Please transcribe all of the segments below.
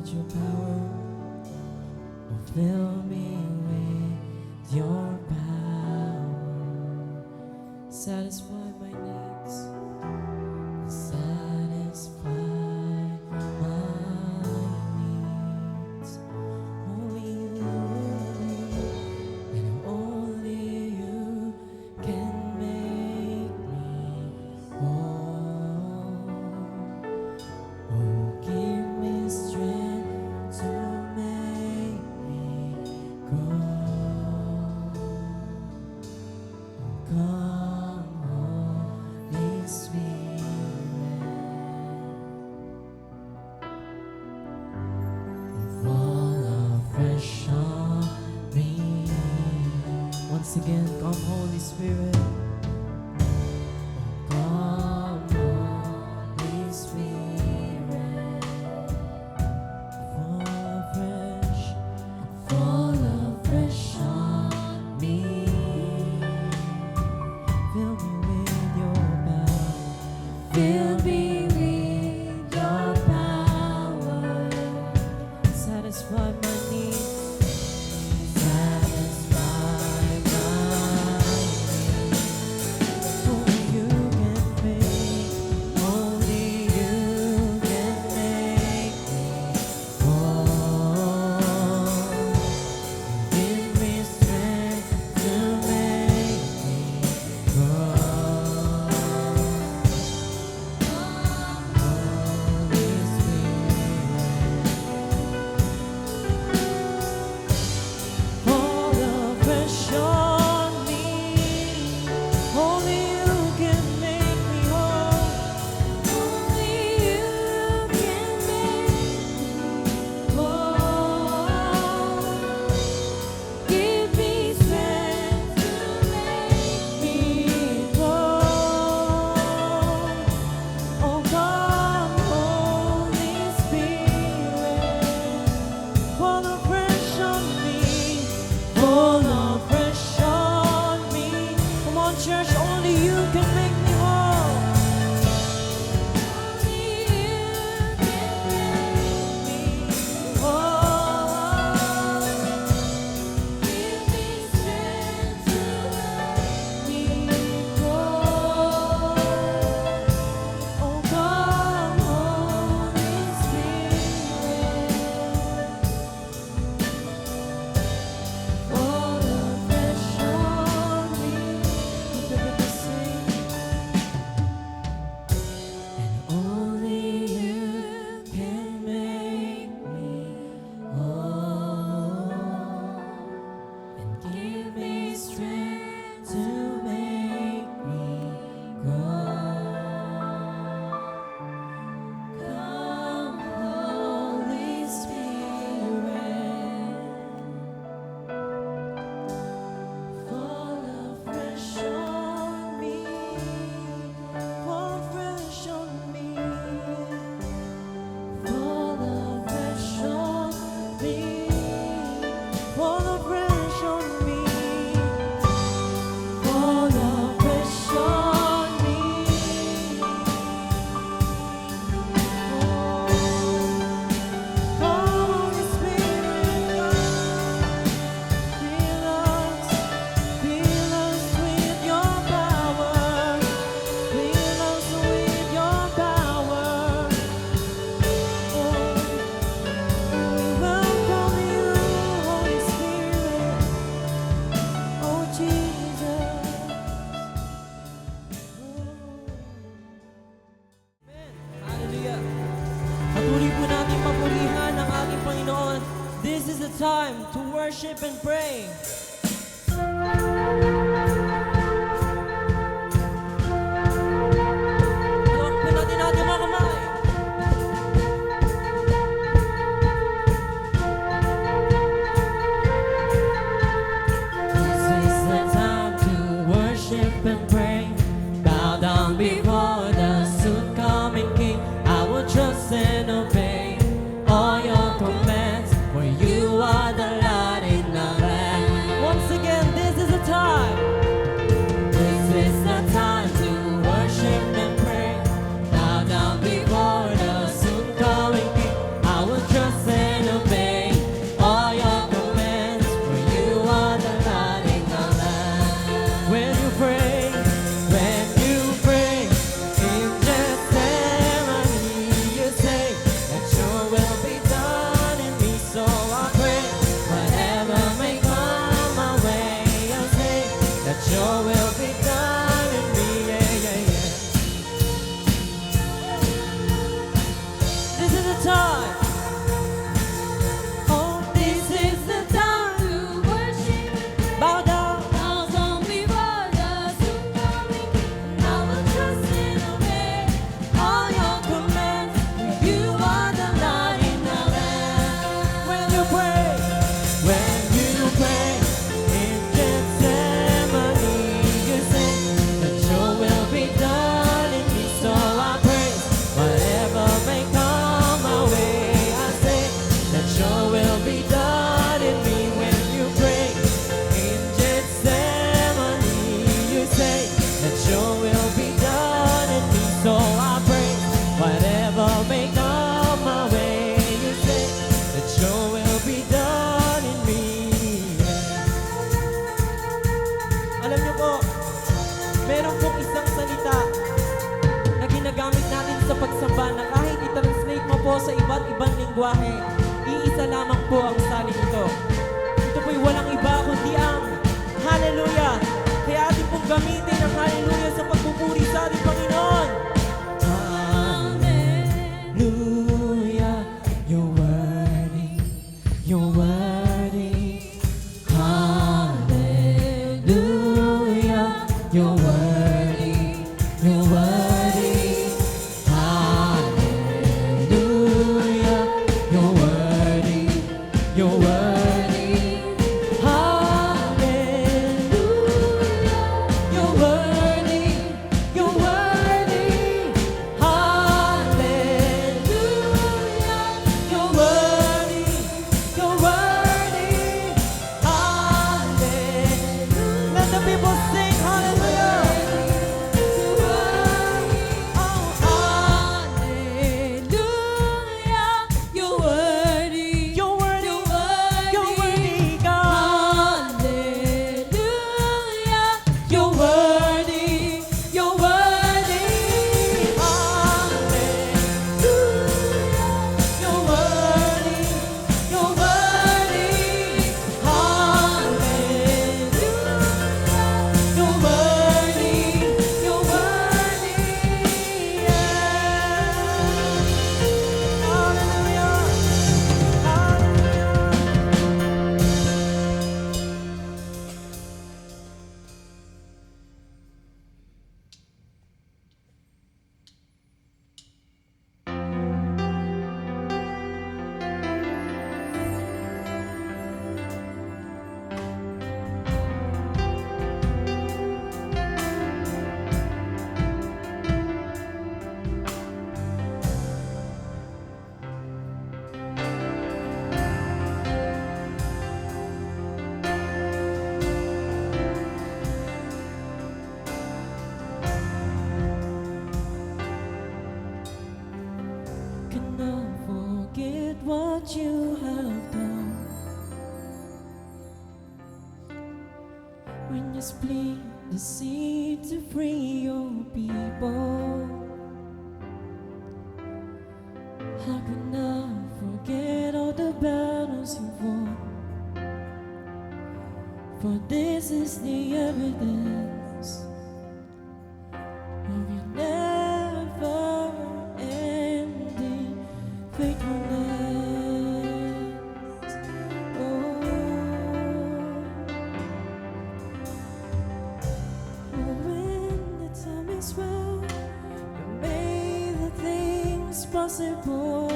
with your power. Oh, fill me with your power. Satisfy my needs. Satisfy my needs. Only you, and only you can make me whole. Oh, give me strength to make me grow. Come, Holy Spirit, fall afresh on me. Once again, come, Holy Spirit. Come, Holy Spirit, fall afresh on me. Fill me with your power. Fill me with your power. Satisfy my needs. Satisfy my needs. Only you can make. Only you can make me whole. Give me strength to make me grow. Holy Spirit, fall afresh on me. Only you can make me whole. Only you can make me whole. Give me strength to make me grow. Oh, come, Holy Spirit, fall afresh on me. Fall afresh on me. Come on, church, only you can make me whole. Only you can make me whole. Give me strength to make me grow. Oh, come, Holy Spirit, fall afresh on me. Look at the sing. And only you can make me whole. And give me strength to make me grow. Come, Holy Spirit, fall afresh on me. Fall afresh on me. Fall afresh on me. Fall afresh on me. Fall afresh on me. Holy Spirit, fill us with your power. Fill us with your power. Oh, we welcome you, Holy Spirit. Oh, Jesus. Hallelujah. Patuloy po natin papurihan ang ating Panginoon. This is the time to worship and pray. Palakpakan natin ating mga kamay. This is the time to worship and pray. Bow down before the soon coming King. I will trust and obey all your commands, for you are the light in the land. Once again, this is the time. lengguwahe, iisa lamang po ang salin ito. Ito po'y walang iba kundi ang hallelujah. Kaya atin pong gamitin ang hallelujah sa pagpupuri sa ating Panginoon. Hallelujah, you're worthy, you're worthy. Hallelujah, you're worthy, you're worthy. Hallelujah, you're worthy, you're worthy. Hallelujah, you're worthy, you're worthy. Hallelujah, you're worthy, you're worthy. Hallelujah. Let the people sing hallelujah. You're worthy, you're worthy, you're worthy, God. Hallelujah, you're worthy, you're worthy. Hallelujah, you're worthy, you're worthy. Hallelujah, you're worthy, you're worthy. Cannot forget what you have done when you split the sea to free your people. How can I forget all the battles you won? For this is the evidence of your never-ending faithfulness. Oh, when the time is right, you made the things possible.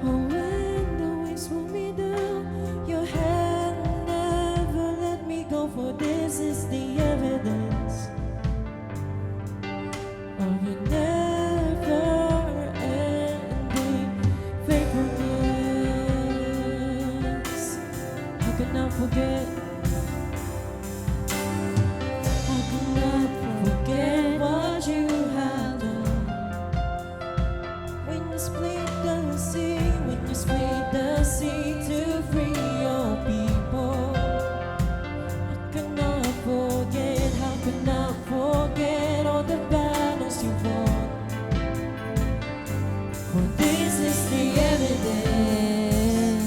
Oh, when the waves pull me down, your hand never let me go. For this is the evidence of your never-ending faithfulness. How can I forget? How can I forget what you have done? When you split the sea, when you split the sea to free your people. How can I forget? How can I forget all the battles you won? For this is the evidence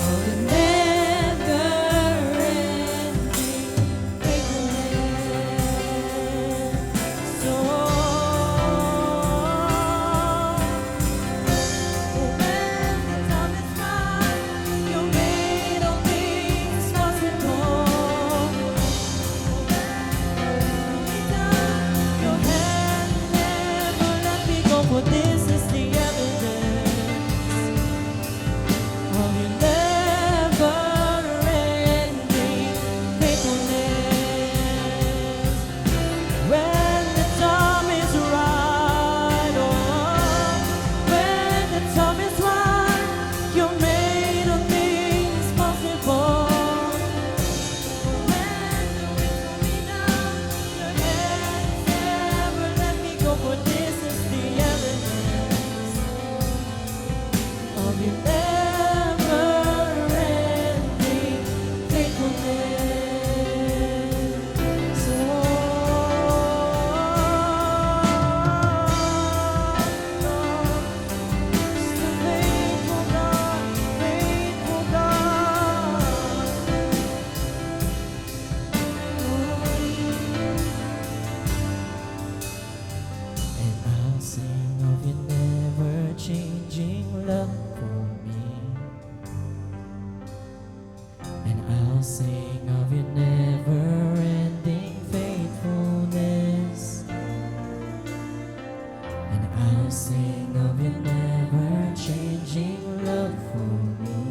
of the never-ending faithfulness. So when the time is right, you made all things possible. Your hand never let me go. For this is the evidence of your never-ending faithfulness. When the time is right, oh, when the time is right, you made all things possible. When the winds pull me down, your hands never let me go. For this is the evidence of your never-ending faithfulness. So love for me. And I'll sing of your never-ending faithfulness. And I'll sing of your never-changing love for me.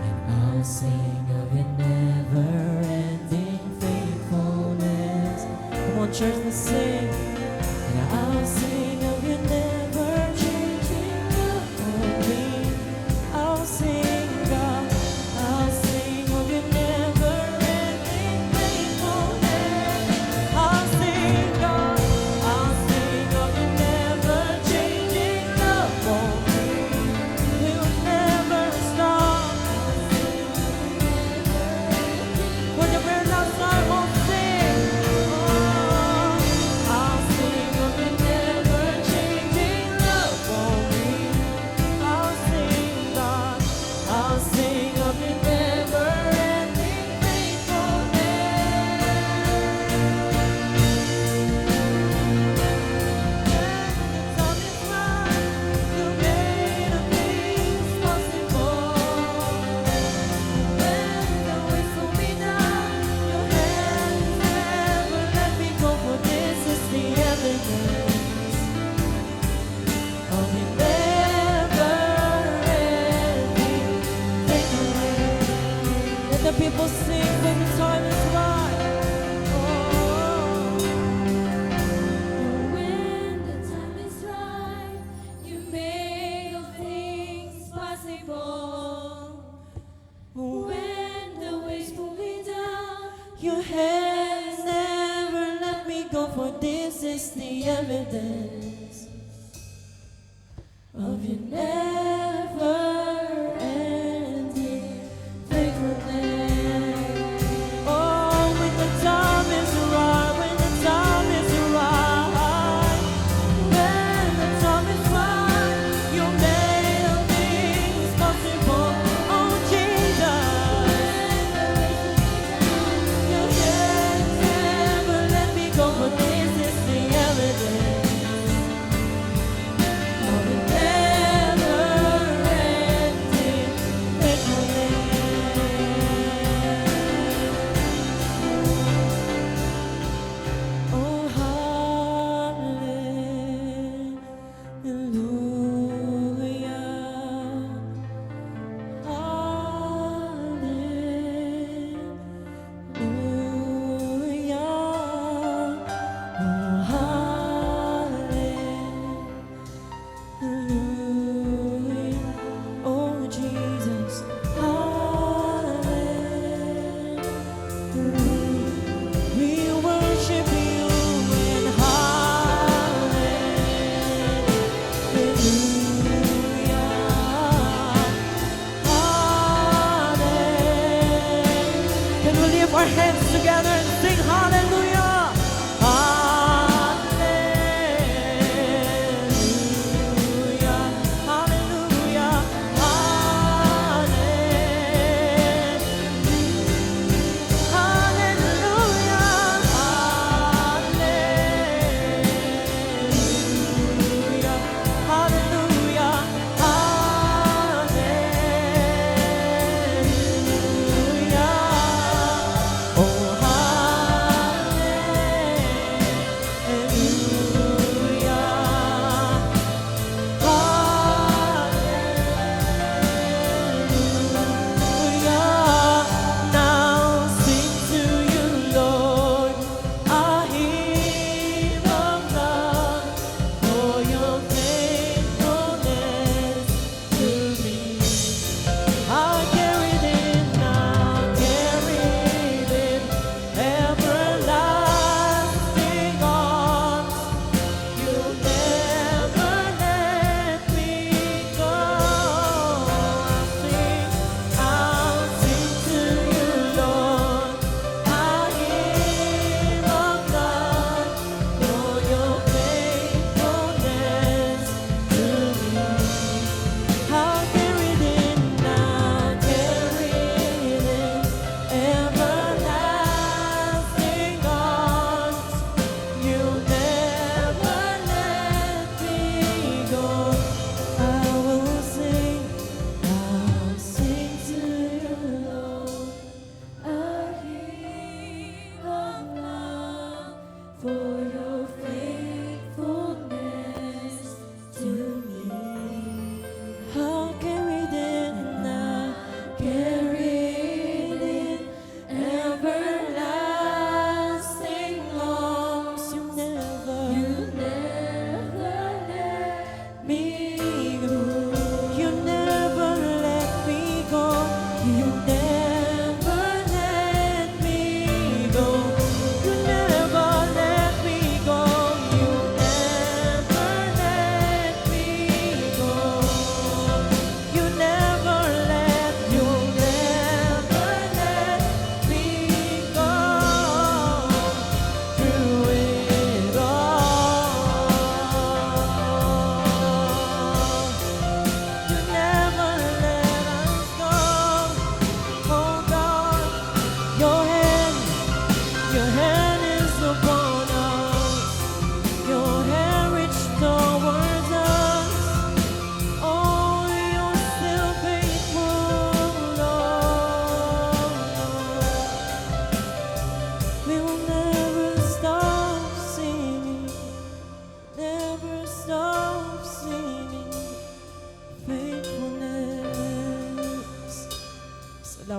And I'll sing of your never-ending faithfulness. Come on, church, let's sing. And I'll sing of your never-changing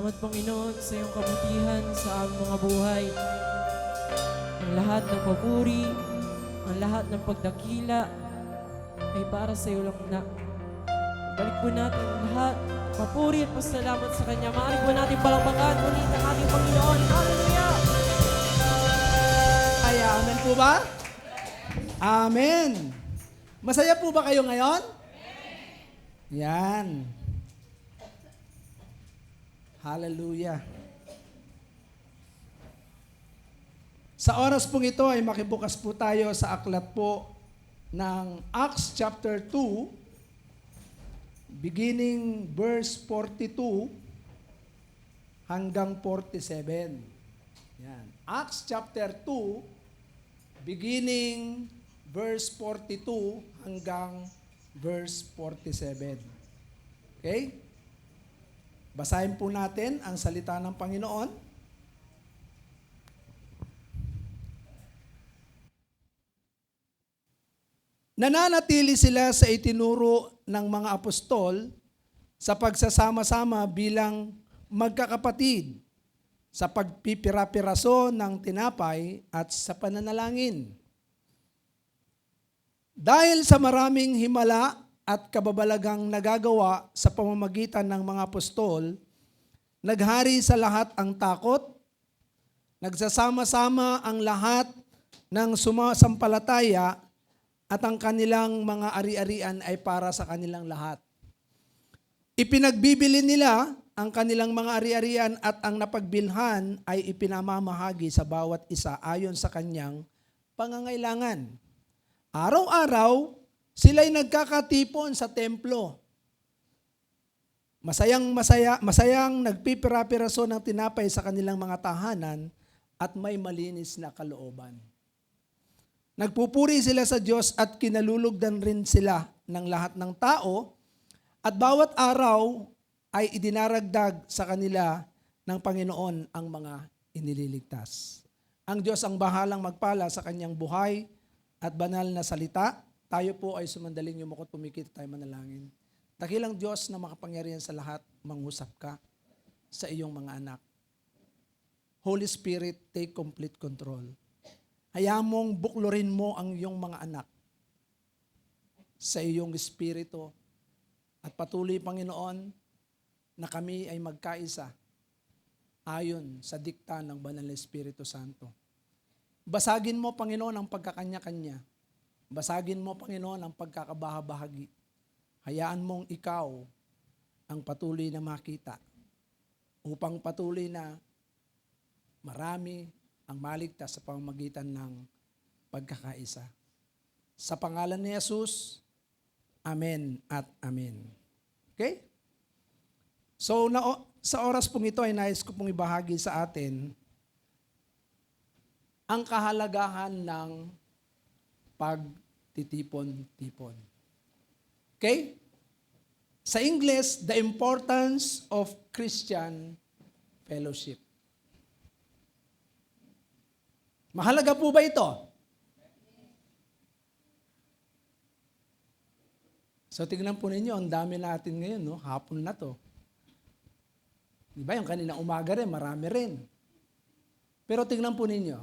Salamat, Panginoon, sa iyong kabutihan sa aming mga buhay. Ang lahat ng papuri, ang lahat ng pagdakila ay para sa iyo lang na. Balik po natin lahat. Papuri at pasalamat sa Kanya. Maaari po natin palakpakan ulit ang ating Panginoon. Hallelujah! Ay, amen po ba? Amen. Masaya po ba kayo ngayon? Yan. Hallelujah. Sa oras pong ito ay makibukas po tayo sa aklat po ng Acts chapter 2, beginning verse 42 hanggang 47. Yan. Acts chapter 2, beginning verse 42 hanggang verse 47. Okay? Basahin po natin ang salita ng Panginoon. Nananatili sila sa itinuro ng mga apostol sa pagsasama-sama bilang magkakapatid, sa pagpipira-piraso ng tinapay at sa pananalangin. Dahil sa maraming himala at kababalagang nagagawa sa pamamagitan ng mga apostol, naghari sa lahat ang takot, nagsasama-sama ang lahat ng sumasampalataya at ang kanilang mga ari-arian ay para sa kanilang lahat. Ipinagbibili nila ang kanilang mga ari-arian at ang napagbilhan ay ipinamamahagi sa bawat isa ayon sa kanyang pangangailangan. Araw-araw, sila'y nagkakatipon sa templo. Masayang nagpipira-piraso ng tinapay sa kanilang mga tahanan at may malinis na kalooban. Nagpupuri sila sa Diyos at kinalulugdan rin sila ng lahat ng tao at bawat araw ay idinaragdag sa kanila ng Panginoon ang mga inililigtas. Ang Diyos ang bahalang magpala sa kanyang buhay at banal na salita. Tayo po ay sumandaling yumuko, tumikit tayo manalangin. Dakilang Diyos na makapangyarihan sa lahat, mangusap ka sa iyong mga anak. Holy Spirit, take complete control. Hayaan mong buklurin mo ang iyong mga anak sa iyong espiritu at patuloy, Panginoon, na kami ay magkaisa ayon sa dikta ng Banal na Espiritu Santo. Basagin mo, Panginoon, ang pagkakanya-kanya. Basagin mo, Panginoon, ang pagkakabahabahagi. Hayaan mong ikaw ang patuloy na makita upang patuloy na marami ang maligtas sa pamamagitan ng pagkakaisa. Sa pangalan ni Jesus, Amen at Amen. Okay? So, sa oras pong ito ay nais ko pong ibahagi sa atin ang kahalagahan ng pagtitipon-tipon. Okay? Sa English, the importance of Christian fellowship. Mahalaga po ba ito? So tingnan po ninyo, ang dami natin ngayon, no? Hapon na to. Di ba? Yung kaninang umaga rin, marami rin. Pero tingnan po ninyo,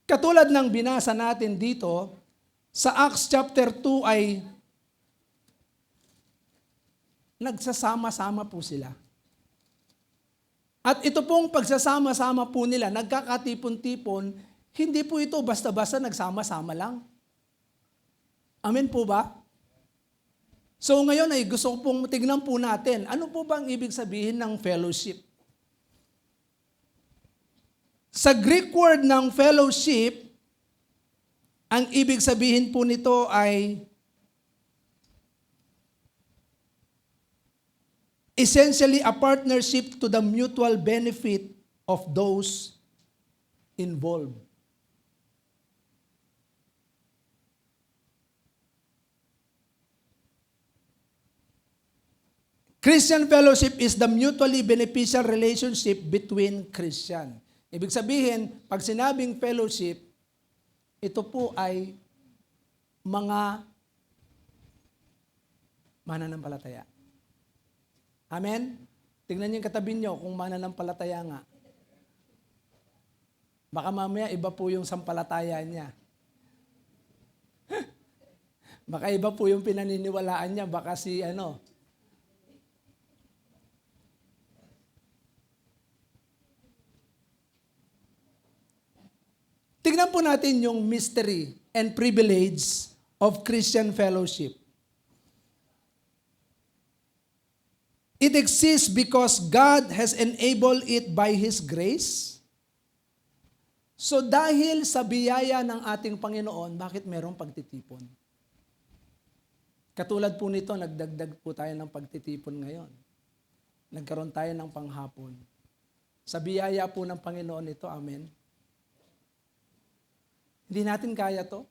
katulad ng binasa natin dito, sa Acts chapter 2 ay nagsasama-sama po sila. At ito pong pagsasama-sama po nila, nagkakatipon-tipon, hindi po ito basta-basta nagsama-sama lang. Amen po ba? So ngayon ay gusto ko pong tignan po natin, ano po ba ang ibig sabihin ng fellowship? Sa Greek word ng fellowship, ang ibig sabihin po nito ay essentially a partnership to the mutual benefit of those involved. Christian fellowship is the mutually beneficial relationship between Christian. Ibig sabihin, pag sinabing fellowship, ito po ay mga mananampalataya. Amen? Tingnan niyo yung katabi niyo kung mananampalataya nga. Baka mamaya iba po yung sampalataya niya. Baka iba po yung pinaniniwalaan niya. Baka si Tingnan po natin yung mystery and privilege of Christian fellowship. It exists because God has enabled it by His grace. So dahil sa biyaya ng ating Panginoon, bakit merong pagtitipon? Katulad po nito, nagdagdag po tayo ng pagtitipon ngayon. Nagkaroon tayo ng panghapon. Sa biyaya po ng Panginoon ito, amen. Hindi natin kaya to.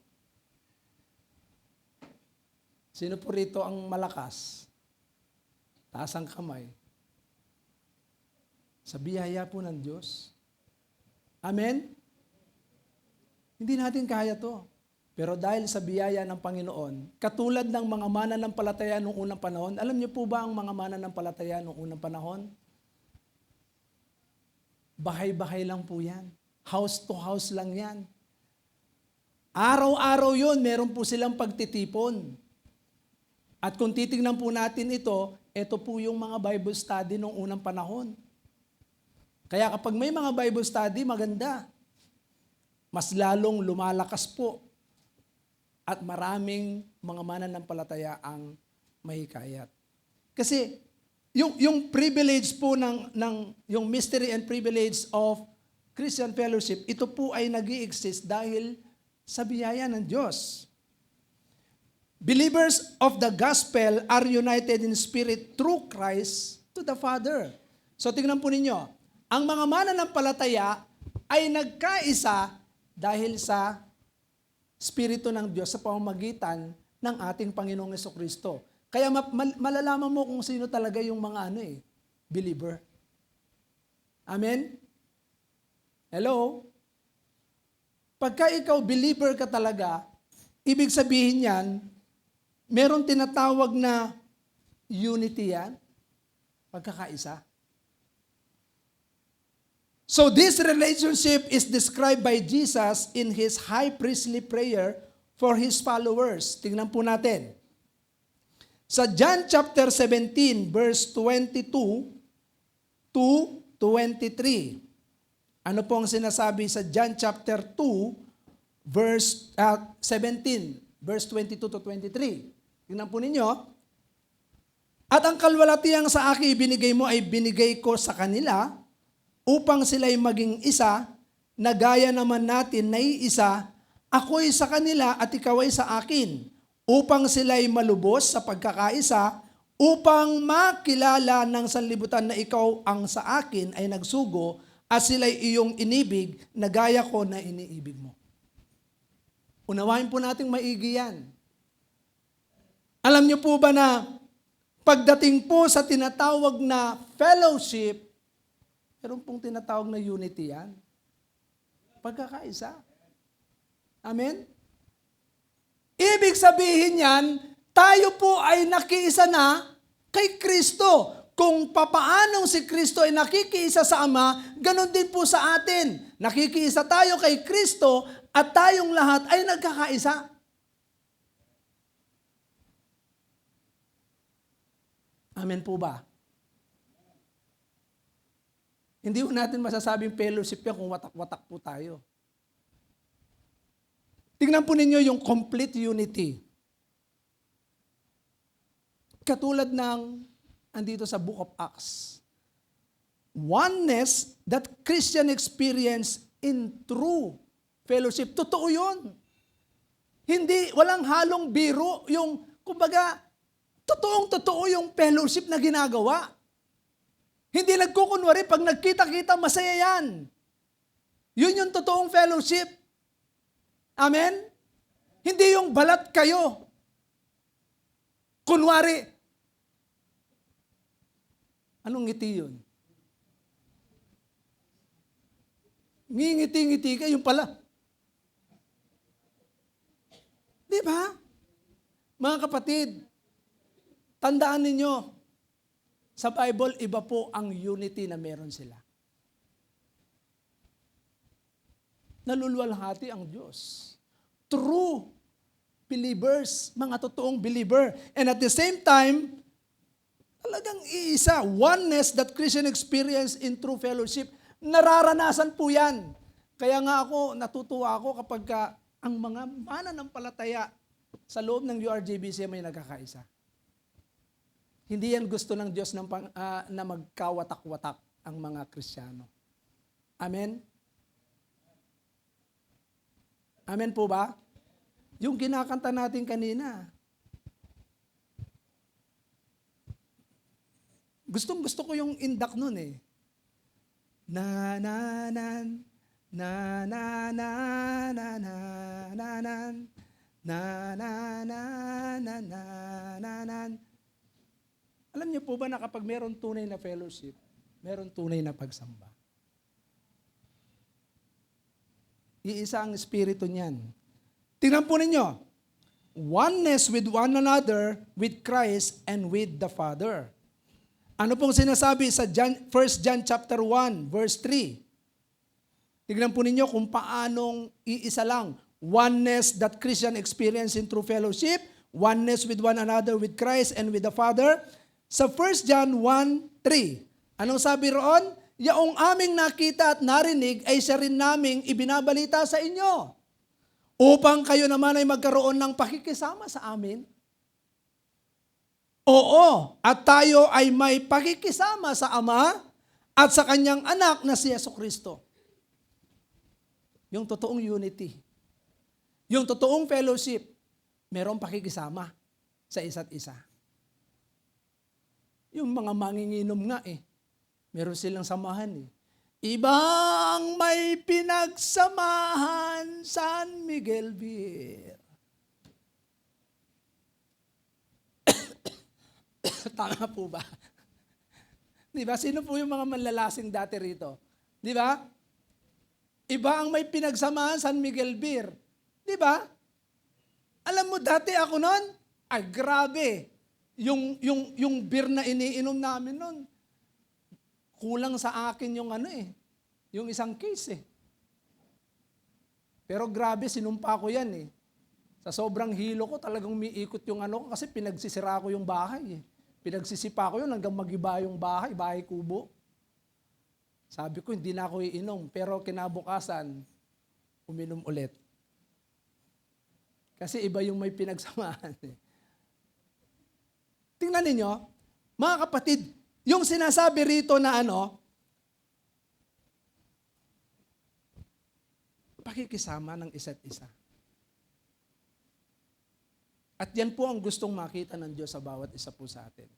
Sino po rito ang malakas? Taas ang kamay. Sa biyaya po ng Diyos. Amen? Hindi natin kaya to. Pero dahil sa biyaya ng Panginoon, katulad ng mga mananampalataya noong unang panahon, alam niyo po ba ang mga mananampalataya noong unang panahon? Bahay-bahay lang po yan. House to house lang yan. Araw-araw yun, meron po silang pagtitipon. At kung titingnan po natin ito po yung mga Bible study noong unang panahon. Kaya kapag may mga Bible study, maganda. Mas lalong lumalakas po. At maraming mga mananampalataya ang mahikayat. Kasi yung privilege po yung mystery and privilege of Christian fellowship, ito po ay nag-i-exist dahil sa biyaya ng Diyos. Believers of the gospel are united in spirit through Christ to the Father. So tingnan po ninyo, ang mga mananampalataya ay nagkaisa dahil sa Espiritu ng Diyos sa pamamagitan ng ating Panginoong Jesucristo. Kaya malalaman mo kung sino talaga yung mga believer. Amen? Hello? Pagka ikaw believer ka talaga, ibig sabihin yan, meron tinatawag na unity yan, pagkakaisa. So this relationship is described by Jesus in His high priestly prayer for His followers. Tingnan po natin. Sa John chapter 17, verse 22 to 23. Ano po ang sinasabi sa John chapter 2, verse 17, verse 22 to 23. Tingnan po ninyo. At ang kalwalatiang sa akin ibinigay mo ay binigay ko sa kanila upang sila'y maging isa, na gaya naman natin na iisa, ako'y sa kanila at ikaw ay sa akin, upang sila'y malubos sa pagkakaisa, upang makilala ng sanlibutan na ikaw ang sa akin ay nagsugo, at sila'y iyong inibig na gaya ko na iniibig mo. Unawain po nating maigi yan. Alam niyo po ba na pagdating po sa tinatawag na fellowship, meron pong tinatawag na unity yan. Pagkakaisa. Amen? Ibig sabihin yan, tayo po ay nakiisa na kay Kristo. Kung papaanong si Kristo ay nakikiisa sa Ama, ganon din po sa atin. Nakikiisa tayo kay Kristo at tayong lahat ay nagkakaisa. Amen po ba? Hindi po natin masasabing fellowship yan kung watak-watak po tayo. Tingnan po ninyo yung complete unity. Katulad ng andito sa Book of Acts. Oneness that Christian experience in true fellowship. Totoo yun. Hindi, walang halong biro. Yung, kumbaga, totoong-totoo yung fellowship na ginagawa. Hindi nagkukunwari, pag nagkita-kita, masaya yan. Yun yung totoong fellowship. Amen? Hindi yung balat kayo. Kunwari, anong ngiti yun? Ngingiti-ngiti ka, yung pala. Di ba? Mga kapatid, tandaan ninyo, Sa Bible, iba po ang unity na meron sila. Nalulwalhati ang Diyos. True believers, mga totoong believer. And at the same time, talagang iisa, oneness that Christian experience in true fellowship. Nararanasan po yan. Kaya nga ako, natutuwa ako kapag ang mga mananampalataya sa loob ng URJBC may nagkakaisa. Hindi yan gusto ng Diyos na magkawatak-watak ang mga Kristiyano. Amen? Amen po ba? Yung kinakanta natin kanina. Gustong-gusto ko yung indak nun eh. Na na nan, na na na na na na nan, na na na na na na nan. Alam niyo po ba na kapag meron tunay na fellowship, meron tunay na pagsamba? Iisa ang espiritu niyan. Tingnan po ninyo. Oneness with one another, with Christ, and with the Father. Ano pong sinasabi sa 1 John chapter 1, verse 3? Tingnan po ninyo kung paanong iisa lang. Oneness that Christian experience in true fellowship, oneness with one another, with Christ, and with the Father. Sa 1 John 1:3, anong sabi roon? Yaong aming nakita at narinig ay siya rin naming ibinabalita sa inyo, upang kayo naman ay magkaroon ng pakikisama sa amin. Oo, at tayo ay may pakikisama sa Ama at sa Kanyang anak na si Jesucristo. Yung totoong unity, yung totoong fellowship, merong pakikisama sa isa't isa. Yung mga manginginom nga meron silang samahan Ibang may pinagsamahan San Miguel Beer. Tama po ba? Di ba? Sino po yung mga manlalasing dati rito? Di ba? Iba ang may pinagsamahan San Miguel Beer. Di ba? Alam mo, dati ako nun, grabe. Yung beer na iniinom namin nun, kulang sa akin yung yung isang case Pero grabe, sinumpa ko yan Sa sobrang hilo ko, talagang umiikot yung kasi pinagsisira ko yung bahay Pinagsisipa ko yun hanggang magiba yung bahay kubo. Sabi ko, hindi na ako iinom. Pero kinabukasan, uminom ulit. Kasi iba yung may pinagsamahan Tingnan ninyo, mga kapatid, yung sinasabi rito na pakikisama ng isa't isa. At yan po ang gustong makita ng Diyos sa bawat isa po sa atin.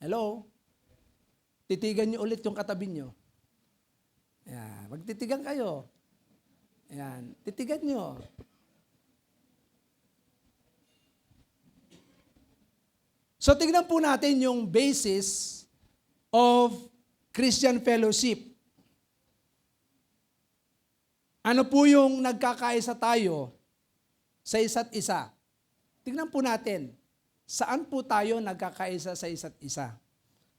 Hello? Titigan niyo ulit yung katabi niyo. Ayan, magtitigan kayo. Ayan, titigan niyo. So tignan po natin yung basis of Christian fellowship. Ano po yung nagkakaisa tayo sa isa't isa? Tignan po natin, saan po tayo nagkakaisa sa isa't isa?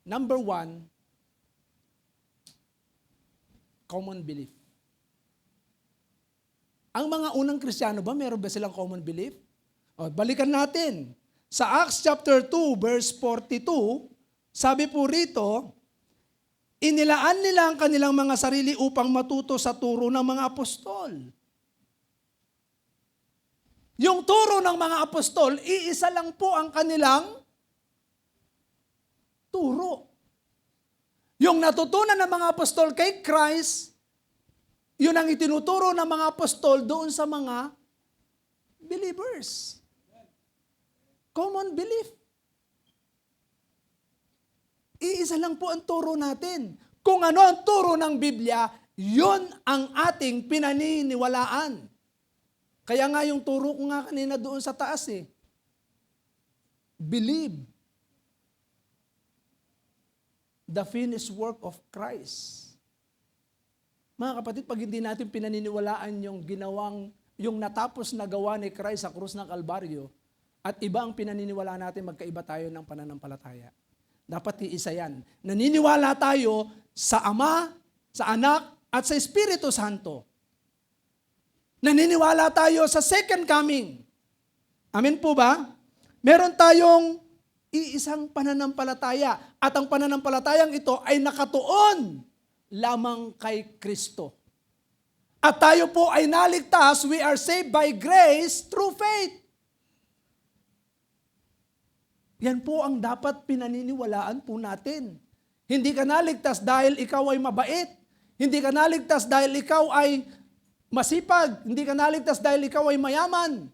Number 1, common belief. Ang mga unang Kristiyano ba, meron ba silang common belief? Balikan natin. Sa Acts chapter 2, verse 42, sabi po rito, inilaan nila ang kanilang mga sarili upang matuto sa turo ng mga apostol. Yung turo ng mga apostol, iisa lang po ang kanilang turo. Yung natutunan ng mga apostol kay Christ, yun ang itinuturo ng mga apostol doon sa mga believers. Common belief. Iisa lang po ang turo natin. Kung ano ang turo ng Biblia, yun ang ating pinaniniwalaan. Kaya nga yung turo ko nga kanina doon sa taas Believe the finished work of Christ. Mga kapatid, pag hindi natin pinaniniwalaan yung natapos na gawa ni Christ sa krus ng Kalbaryo, at iba ang pinaniniwalaan natin, magkaiba tayo ng pananampalataya. Dapat iisa yan. Naniniwala tayo sa Ama, sa Anak, at sa Espiritu Santo. Naniniwala tayo sa second coming. Amen po ba? Meron tayong iisang pananampalataya. At ang pananampalatayang ito ay nakatuon lamang kay Kristo. At tayo po ay naligtas, we are saved by grace through faith. Yan po ang dapat pinaniniwalaan po natin. Hindi ka naligtas dahil ikaw ay mabait. Hindi ka naligtas dahil ikaw ay masipag. Hindi ka naligtas dahil ikaw ay mayaman.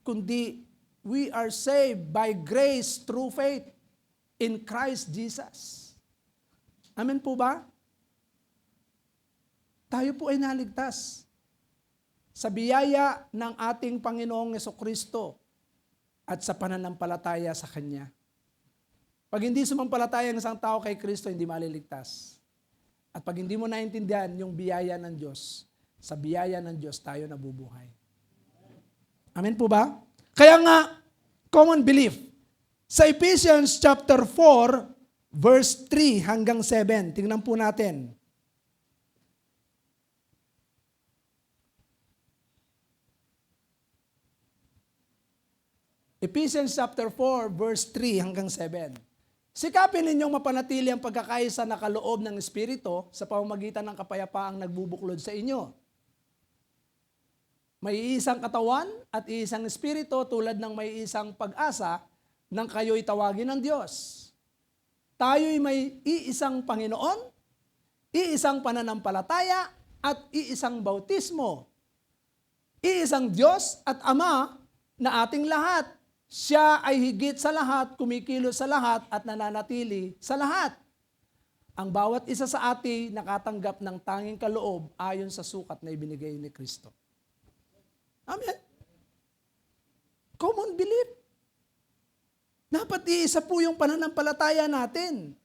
Kundi, we are saved by grace through faith in Christ Jesus. Amen po ba? Tayo po ay naligtas sa biyaya ng ating Panginoong Jesucristo at sa pananampalataya sa Kanya. Pag hindi sumampalataya ng isang tao kay Kristo, hindi maliligtas. At pag hindi mo naintindihan yung biyaya ng Diyos, sa biyaya ng Diyos tayo nabubuhay. Amen po ba? Kaya nga, common belief. Sa Ephesians chapter 4, verse 3 hanggang 7, tingnan po natin. Ephesians chapter 4, verse 3 hanggang 7. Sikapin ninyong mapanatili ang pagkakaisa na kaloob ng Espiritu sa pamamagitan ng kapayapaang nagbubuklod sa inyo. May isang katawan at isang Espiritu tulad ng may isang pag-asa nang kayo'y tawagin ng Diyos. Tayo'y may iisang Panginoon, iisang pananampalataya at iisang bautismo. Iisang Diyos at Ama na ating lahat. Siya ay higit sa lahat, kumikilos sa lahat at nananatili sa lahat. Ang bawat isa sa atin nakatanggap ng tanging kaloob ayon sa sukat na ibinigay ni Kristo. Amen. Common belief. Dapat iisa po yung pananampalataya natin.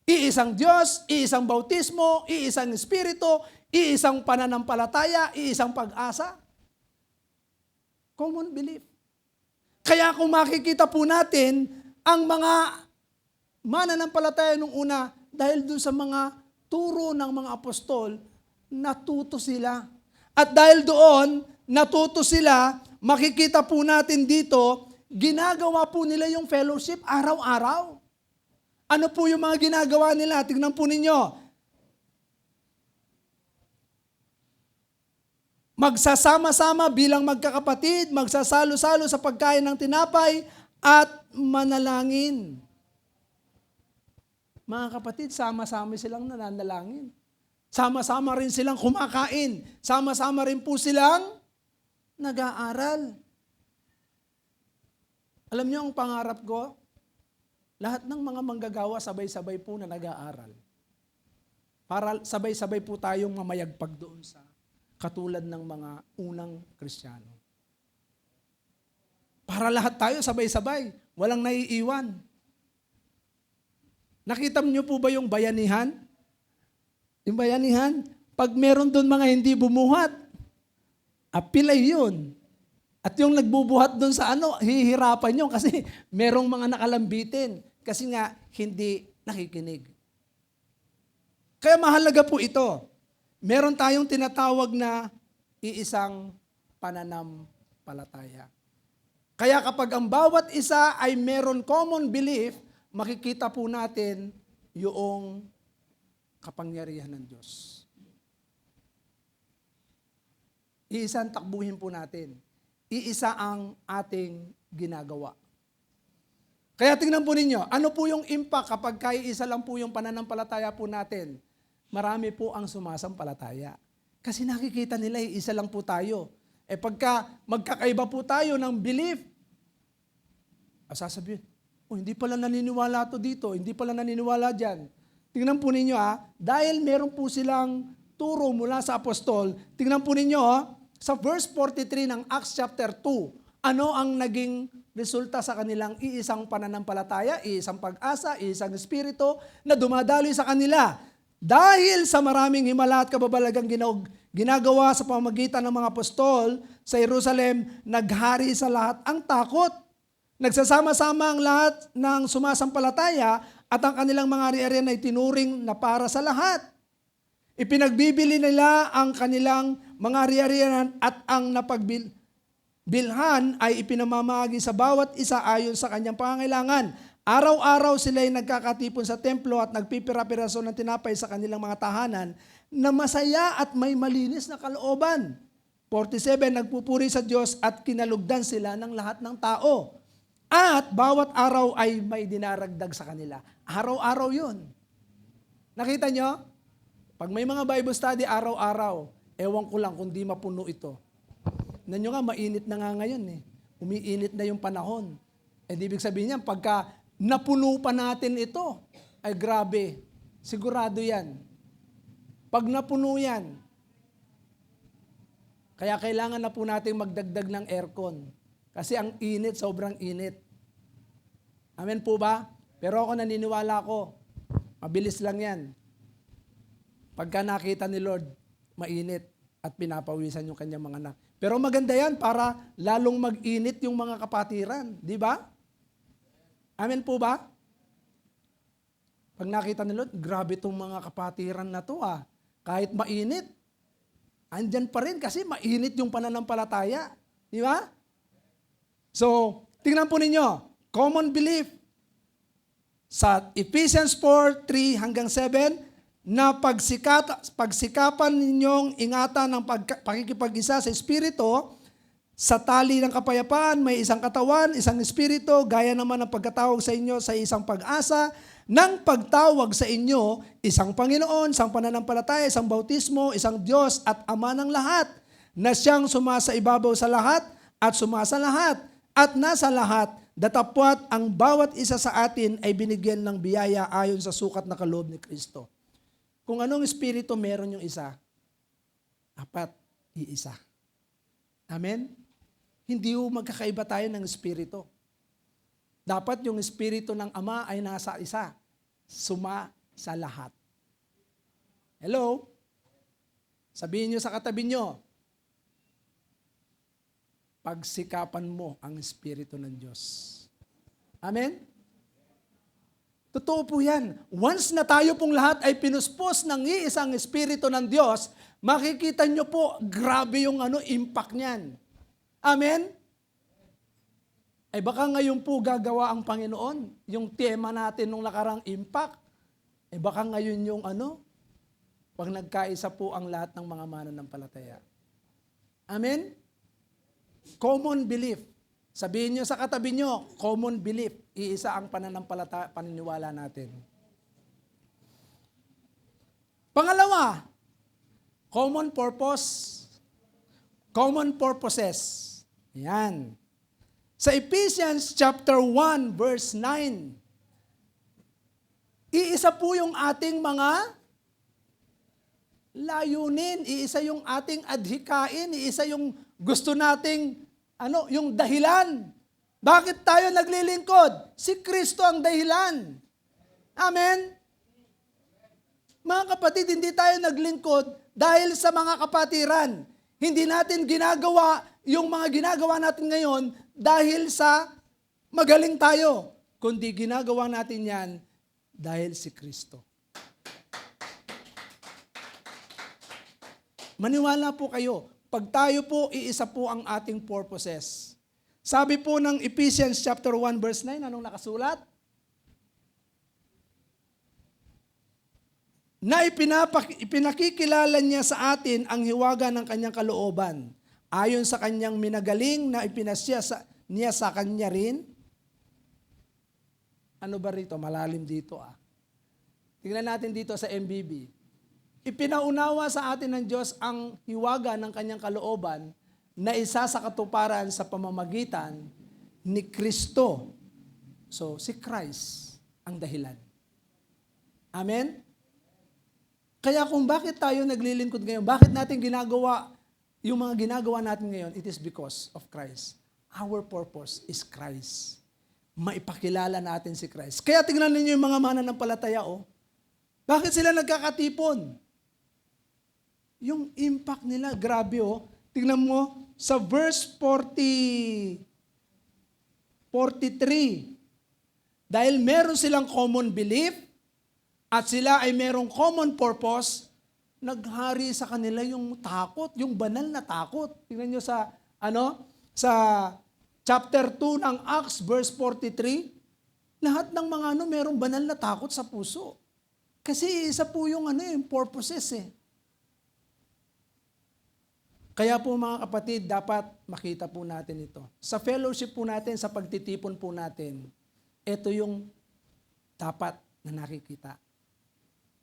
Iisang Diyos, iisang bautismo, iisang Espiritu, iisang pananampalataya, iisang pag-asa. Common belief. Kaya kung makikita po natin, ang mga mananampalataya nung una, dahil doon sa mga turo ng mga apostol, natuto sila. At dahil doon, natuto sila, makikita po natin dito, ginagawa po nila yung fellowship araw-araw. Ano po yung mga ginagawa nila? Tingnan po ninyo. Magsasama-sama bilang magkakapatid, magsasalo-salo sa pagkain ng tinapay at manalangin. Mga kapatid, sama-sama silang nananalangin. Sama-sama rin silang kumakain. Sama-sama rin po silang nag-aaral. Alam niyo ang pangarap ko? Lahat ng mga manggagawa sabay-sabay po na nag-aaral. Para sabay-sabay po tayong mamayagpag doon sa katulad ng mga unang Kristiyano. Para lahat tayo sabay-sabay, walang naiiwan. Nakita niyo po ba yung bayanihan? Yung bayanihan, pag meron doon mga hindi bumuhat, apilay yun. At yung nagbubuhat doon sa hihirapan yun kasi merong mga nakalambitin. Kasi nga, hindi nakikinig. Kaya mahalaga po ito. Meron tayong tinatawag na iisang pananampalataya. Kaya kapag ang bawat isa ay meron common belief, makikita po natin yung kapangyarihan ng Diyos. Iisang takbuhin po natin. Iisa ang ating ginagawa. Kaya tingnan po ninyo, ano po yung impact kapag isa lang po yung pananampalataya po natin? Marami po ang sumasampalataya. Kasi nakikita nila, isa lang po tayo. Pagka magkakaiba po tayo ng belief, sasabihin, hindi pala naniniwala to dito, hindi pala naniniwala dyan. Tingnan po ninyo dahil meron po silang turo mula sa apostol, tingnan po ninyo sa verse 43 ng Acts chapter 2, ano ang naging resulta sa kanilang iisang pananampalataya, iisang pag-asa, iisang espiritu na dumadaloy sa kanila. Dahil sa maraming himala at kababalagang ginagawa sa pamamagitan ng mga apostol sa Jerusalem, naghari sa lahat ang takot. Nagsasama-sama ang lahat ng sumasampalataya at ang kanilang mga ari-arian ay tinuring na para sa lahat. Ipinagbibili nila ang kanilang mga ari-arian at ang napagbilhan ay ipinamamahagi sa bawat isa ayon sa kanyang pangangailangan. Araw-araw sila ay nagkakatipon sa templo at nagpipira-piraso ng tinapay sa kanilang mga tahanan na masaya at may malinis na kalooban. 47, nagpupuri sa Diyos at kinalugdan sila ng lahat ng tao. At bawat araw ay may dinaragdag sa kanila. Araw-araw yun. Nakita nyo? Pag may mga Bible study, araw-araw, ewan ko lang kung di mapuno ito. Nanyo nga, mainit na nga ngayon eh. Umiinit na yung panahon. Di ibig sabihin niyan, pagka napuno pa natin ito, ay grabe, sigurado yan. Pag napuno yan, kaya kailangan na po natin magdagdag ng aircon. Kasi ang init, sobrang init. Amen po ba? Pero ako naniniwala ko, mabilis lang yan. Pagka nakita ni Lord, mainit at pinapawisan yung kanyang mga anak. Pero maganda yan para lalong mag-init yung mga kapatiran. Di ba? Amen po ba? Pag nakita ni Lord, grabe itong mga kapatiran na to ah. Kahit mainit, andyan pa rin kasi mainit yung pananampalataya. Di ba? So, tingnan po ninyo, common belief sa Ephesians 4:3 hanggang 7, na pagsikapan ninyong ingatan ng pakikipag-isa sa Espiritu, sa tali ng kapayapaan, may isang katawan, isang Espiritu, gaya naman ng pagkatawag sa inyo sa isang pag-asa, ng pagtawag sa inyo, isang Panginoon, isang pananampalataya, isang bautismo, isang Diyos at Ama ng lahat, na siyang sumasa ibabaw sa lahat at sumasa lahat at nasa lahat, datapwat ang bawat isa sa atin ay binigyan ng biyaya ayon sa sukat na kaloob ni Kristo. Kung anong espiritu meron yung isa, apat, iisa. Amen? Hindi ho magkakaiba tayo ng espiritu. Dapat yung espiritu ng Ama ay nasa isa, suma sa lahat. Hello? Sabihin nyo sa katabi nyo, pagsikapan mo ang Espiritu ng Diyos. Amen? Totoo po yan. Once na tayo pong lahat ay pinuspos ng iisang Espiritu ng Diyos, makikita nyo po, grabe yung impact niyan. Amen? Ay baka ngayon po gagawa ang Panginoon, yung tema natin nung nakarang impact, baka ngayon yung pag nagkaisa po ang lahat ng mga mananampalataya. Amen? Common belief. Sabihin nyo sa katabi nyo, common belief. Iisa ang paniniwala natin. Pangalawa, common purpose. Common purposes. Yan. Sa Ephesians chapter 1 verse 9, iisa po yung ating mga layunin, iisa yung ating adhikain, iisa yung gusto nating, yung dahilan. Bakit tayo naglilingkod? Si Kristo ang dahilan. Amen? Mga kapatid, hindi tayo naglingkod dahil sa mga kapatiran. Hindi natin ginagawa yung mga ginagawa natin ngayon dahil sa magaling tayo. Kundi ginagawa natin yan dahil si Kristo. Maniwala po kayo, pag tayo po, iisa po ang ating purposes. Sabi po ng Ephesians chapter 1 verse 9, anong nakasulat? Na ipinakikilala niya sa atin ang hiwaga ng kanyang kalooban, ayon sa kanyang minagaling na ipinasya niya sa kanya rin. Ano ba rito? Malalim dito Tingnan natin dito sa MBB. Ipinaunawa sa atin ng Diyos ang hiwaga ng kanyang kalooban na isa sa katuparan sa pamamagitan ni Kristo. So, si Christ ang dahilan. Amen? Kaya kung bakit tayo naglilingkod ngayon, bakit natin ginagawa yung mga ginagawa natin ngayon, it is because of Christ. Our purpose is Christ. Maipakilala natin si Christ. Kaya tingnan ninyo yung mga mananampalataya, Bakit sila nagkakatipon? Yung impact nila, grabe Tingnan mo, sa verse 40, 43. Dahil meron silang common belief at sila ay merong common purpose, naghari sa kanila yung takot, yung banal na takot. Tingnan nyo sa chapter 2 ng Acts verse 43, lahat ng mga merong banal na takot sa puso. Kasi isa po yung yung purposes eh. Kaya po mga kapatid, dapat makita po natin ito. Sa fellowship po natin, sa pagtitipon po natin, ito yung dapat na nakikita.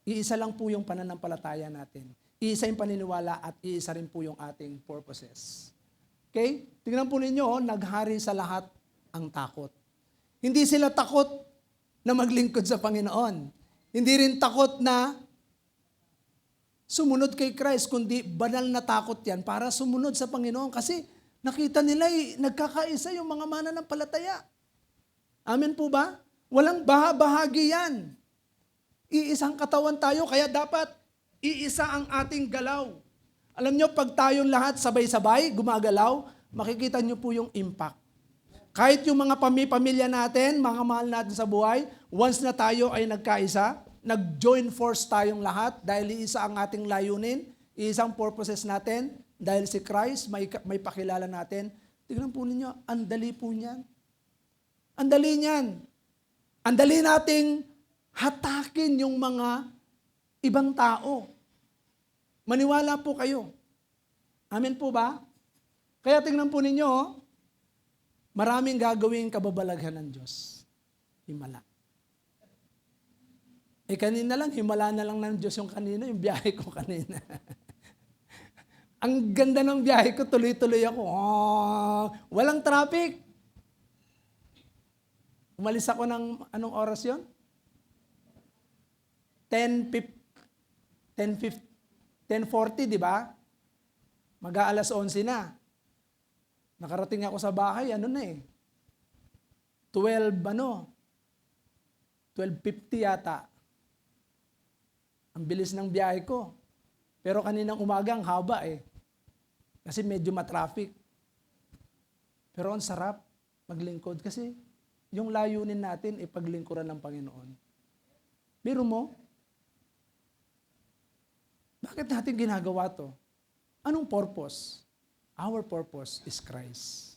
Iisa lang po yung pananampalataya natin. Iisa yung paniniwala at iisa rin po yung ating purposes. Okay? Tingnan po ninyo, naghari sa lahat ang takot. Hindi sila takot na maglingkod sa Panginoon. Hindi rin takot na sumunod kay Christ, kundi banal na takot yan para sumunod sa Panginoon. Kasi nakita nila nagkakaisa yung mga mananampalataya. Amen po ba? Walang bahagi yan. Iisang katawan tayo, kaya dapat iisa ang ating galaw. Alam nyo, pag tayong lahat sabay-sabay, gumagalaw, makikita nyo po yung impact. Kahit yung mga pamilya natin, mga mahal natin sa buhay, once na tayo ay nagkaisa, nag-join force tayong lahat dahil iisa ang ating layunin, isang purposes natin, dahil si Christ, may pakilala natin. Tignan po ninyo, ang dali po niyan. Ang dali niyan. Ang dali nating hatakin yung mga ibang tao. Maniwala po kayo. Amen po ba? Kaya tingnan po ninyo, maraming gagawing kababalaghan ng Diyos. Himala. Kanina lang, himala na lang ng Diyos yung biyahe ko kanina. Ang ganda ng biyahe ko, tuloy-tuloy ako. Walang traffic. Umalis ako ng, anong oras yun? 10:40, di ba? Mag-aalas 11 na. Nakarating ako sa bahay, 12:50 yata. Ang bilis ng biyahe ko. Pero kaninang umaga, ang haba Kasi medyo matraffic. Pero ang sarap maglingkod kasi yung layunin natin paglingkuran ng Panginoon. Biro mo, bakit natin ginagawa to? Anong purpose? Our purpose is Christ.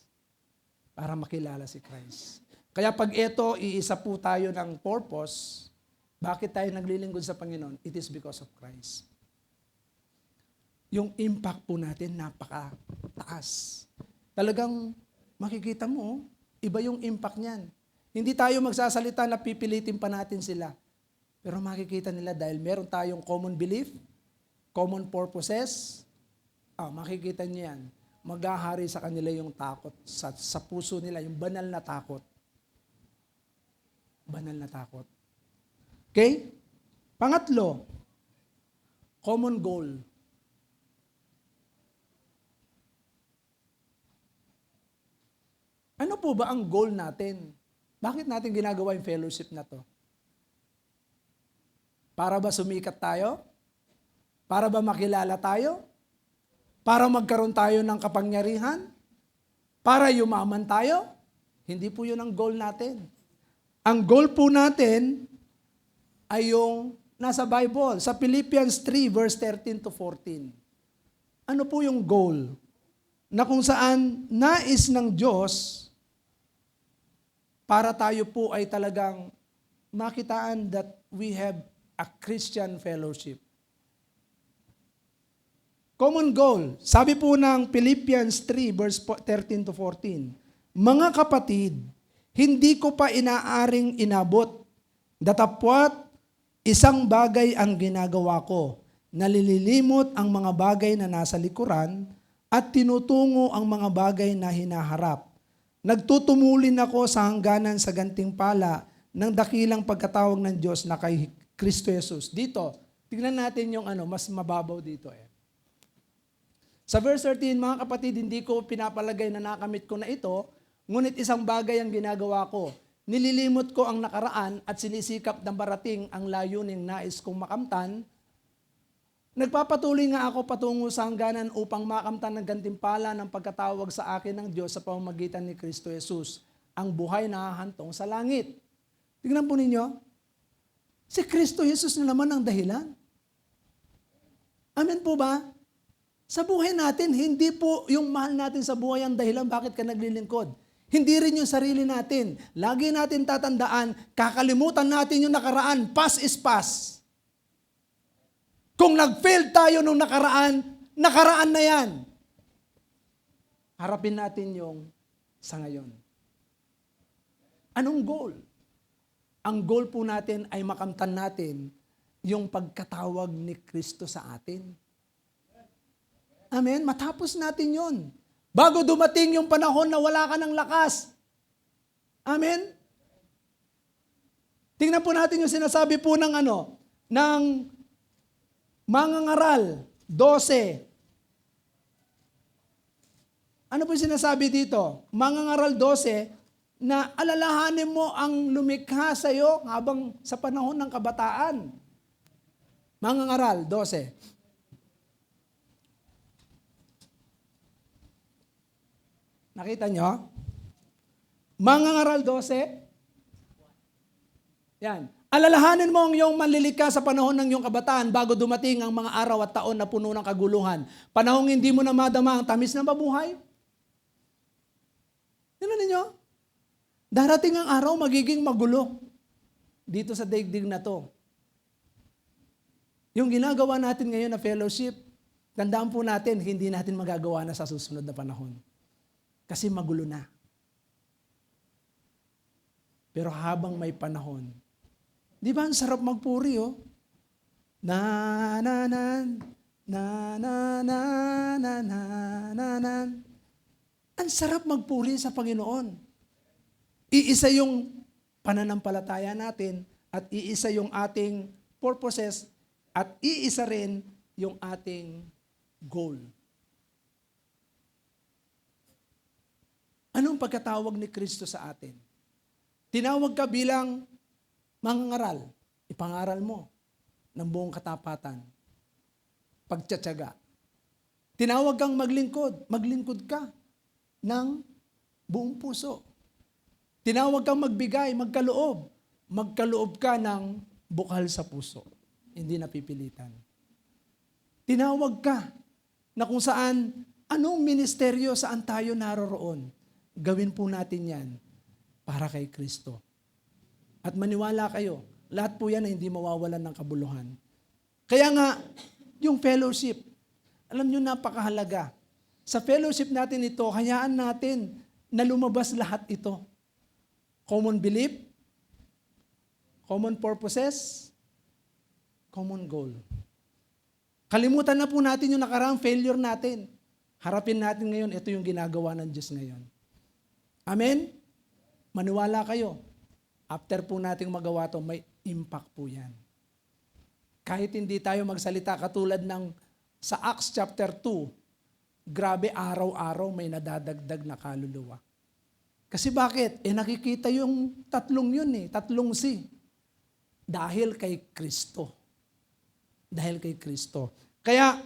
Para makilala si Christ. Kaya pag iisa po tayo ng purpose, bakit tayo naglilingkod sa Panginoon? It is because of Christ. Yung impact po natin, napakataas. Talagang makikita mo, iba yung impact niyan. Hindi tayo magsasalita na pipilitin pa natin sila. Pero makikita nila dahil meron tayong common belief, common purposes, makikita niyo yan. Maghahari sa kanila yung takot. Sa puso nila, yung banal na takot. Banal na takot. Okay? Pangatlo, common goal. Ano po ba ang goal natin? Bakit natin ginagawa yung fellowship na to? Para ba sumikat tayo? Para ba makilala tayo? Para magkaroon tayo ng kapangyarihan? Para yumaman tayo? Hindi po yun ang goal natin. Ang goal po natin ay yung nasa Bible, sa Philippians 3 verse 13 to 14. Ano po yung goal? Na kung saan nais ng Diyos para tayo po ay talagang makitaan that we have a Christian fellowship. Common goal. Sabi po ng Philippians 3 verse 13 to 14, mga kapatid, hindi ko pa inaaring inabot, datapwat isang bagay ang ginagawa ko, nalililimot ang mga bagay na nasa likuran at tinutungo ang mga bagay na hinaharap. Nagtutumulin ako sa hangganan sa gantimpala ng dakilang pagkatawag ng Diyos na kay Kristo Jesus. Dito, tignan natin yung mas mababaw dito. Sa verse 13, mga kapatid, hindi ko pinapalagay na nakamit ko na ito, ngunit isang bagay ang ginagawa ko. Nililimot ko ang nakaraan at sinisikap na barating ang layuning nais kong makamtan. Nagpapatuloy nga ako patungo sa hangganan upang makamtan ng gantimpala ng pagkatawag sa akin ng Diyos sa pamamagitan ni Kristo Jesus. ang buhay na hahantong sa langit. Tingnan po ninyo, si Kristo Jesus na naman ang dahilan. Amen po ba? Sa buhay natin, hindi po yung mahal natin sa buhay ang dahilan bakit ka naglilingkod. Hindi rin yung sarili natin. Lagi natin tatandaan, kakalimutan natin yung nakaraan. Past is past. Kung nag-fail tayo nung nakaraan, nakaraan na yan. Harapin natin yung sa ngayon. Anong goal? Ang goal po natin ay makamtan natin yung pagkatawag ni Kristo sa atin. Amen? Matapos natin yon. Bago dumating yung panahon na wala ka ng lakas. Amen? Tingnan po natin yung sinasabi po ng ng mangangaral, 12. Ano po sinasabi dito? Mangangaral 12, na alalahanin mo ang lumikha sa iyo habang sa panahon ng kabataan. Mangangaral 12. Nakita nyo? Mangangaral 12. Yan. Alalahanin mo ang iyong manlilikha sa panahon ng iyong kabataan bago dumating ang mga araw at taon na puno ng kaguluhan. Panahong hindi mo na madama ang tamis ng mabuhay. Tingnan ninyo? Darating ang araw, magiging magulo dito sa daigdig na to. Yung ginagawa natin ngayon na fellowship, tandaan po natin, hindi natin magagawa na sa susunod na panahon. Kasi magulo na. Pero habang may panahon, di ba ang sarap magpuri, oh? Na na na na na na na na na na. Ang sarap magpuri sa Panginoon. Iisa yung pananampalataya natin at iisa yung ating purposes at iisa rin yung ating goal. Anong pagkatawag ni Kristo sa atin? Tinawag ka bilang mangangaral. Ipangaral mo ng buong katapatan. Pagtsatsaga. Tinawag kang maglingkod. Maglingkod ka ng buong puso. Tinawag kang magbigay, magkaloob. Magkaloob ka ng bukal sa puso. Hindi napipilitan. Tinawag ka na kung saan, anong ministeryo saan tayo naroroon. Gawin po natin yan para kay Kristo. At maniwala kayo, lahat po yan ay hindi mawawalan ng kabuluhan. Kaya nga, yung fellowship, alam nyo napakahalaga. Sa fellowship natin ito, hayaan natin na lumabas lahat ito. Common belief, common purposes, common goal. Kalimutan na po natin yung nakaraang failure natin. Harapin natin ngayon, ito yung ginagawa ng Diyos ngayon. Amen? Maniwala kayo. After po nating magawa to, may impact po yan. Kahit hindi tayo magsalita katulad ng sa Acts chapter 2, grabe araw-araw may nadadagdag na kaluluwa. Kasi bakit? Nakikita yung tatlong yun tatlong C. Dahil kay Kristo. Dahil kay Kristo. Kaya,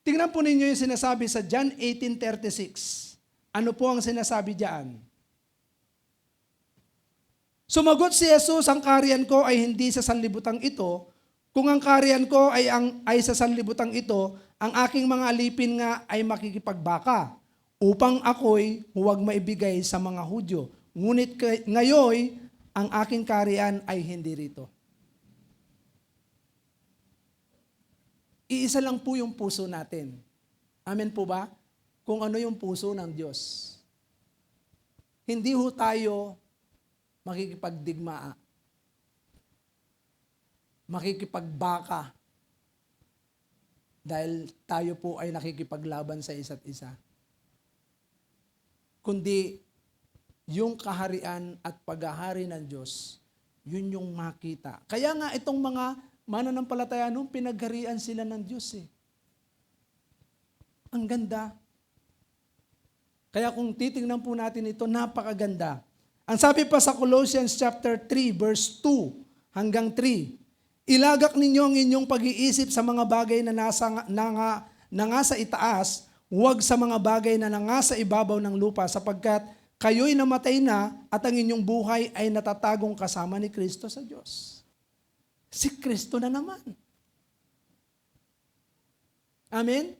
tingnan po ninyo yung sinasabi sa John 18:36. Ano po ang sinasabi diyan? Sumagot si Jesus, ang kaharian ko ay hindi sa sanlibutan ito. Kung ang kaharian ko ay sa sanlibutan ito, ang aking mga alipin nga ay makikipagbaka, upang ako'y huwag maibigay sa mga Hudyo. Ngunit ngayon, ang aking kaharian ay hindi rito. Iisa lang po yung puso natin. Amen po ba? Kung ano yung puso ng Diyos. Hindi ho tayo makikipagdigmaa. Makikipagbaka. Dahil tayo po ay nakikipaglaban sa isa't isa. Kundi yung kaharian at paghahari ng Diyos, yun yung makita. Kaya nga itong mga mananampalataya nung pinagharian sila ng Diyos Ang ganda. Kaya kung titingnan po natin ito, napakaganda. Ang sabi pa sa Colossians chapter 3 verse 2 hanggang 3, ilagak ninyo ang inyong pag-iisip sa mga bagay na nga sa itaas, huwag sa mga bagay na nangasa ibabaw ng lupa sapagkat kayo'y namatay na at ang inyong buhay ay natatagong kasama ni Kristo sa Diyos. Si Kristo na naman. Amen?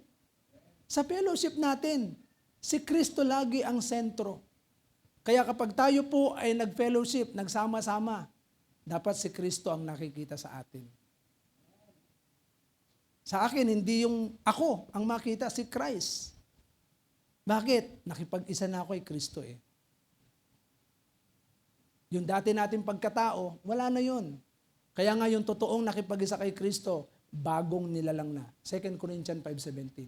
Sa fellowship natin, si Kristo lagi ang sentro. Kaya kapag tayo po ay nag-fellowship, nagsama-sama, dapat si Kristo ang nakikita sa atin. Sa akin, hindi yung ako ang makita, si Christ. Bakit? Nakipag-isa na ako kay Kristo eh. Yung dati natin pagkatao, wala na yun. Kaya nga yung totoong nakipag-isa kay Kristo, bagong nilalang na. 2 Corinthians 5:17.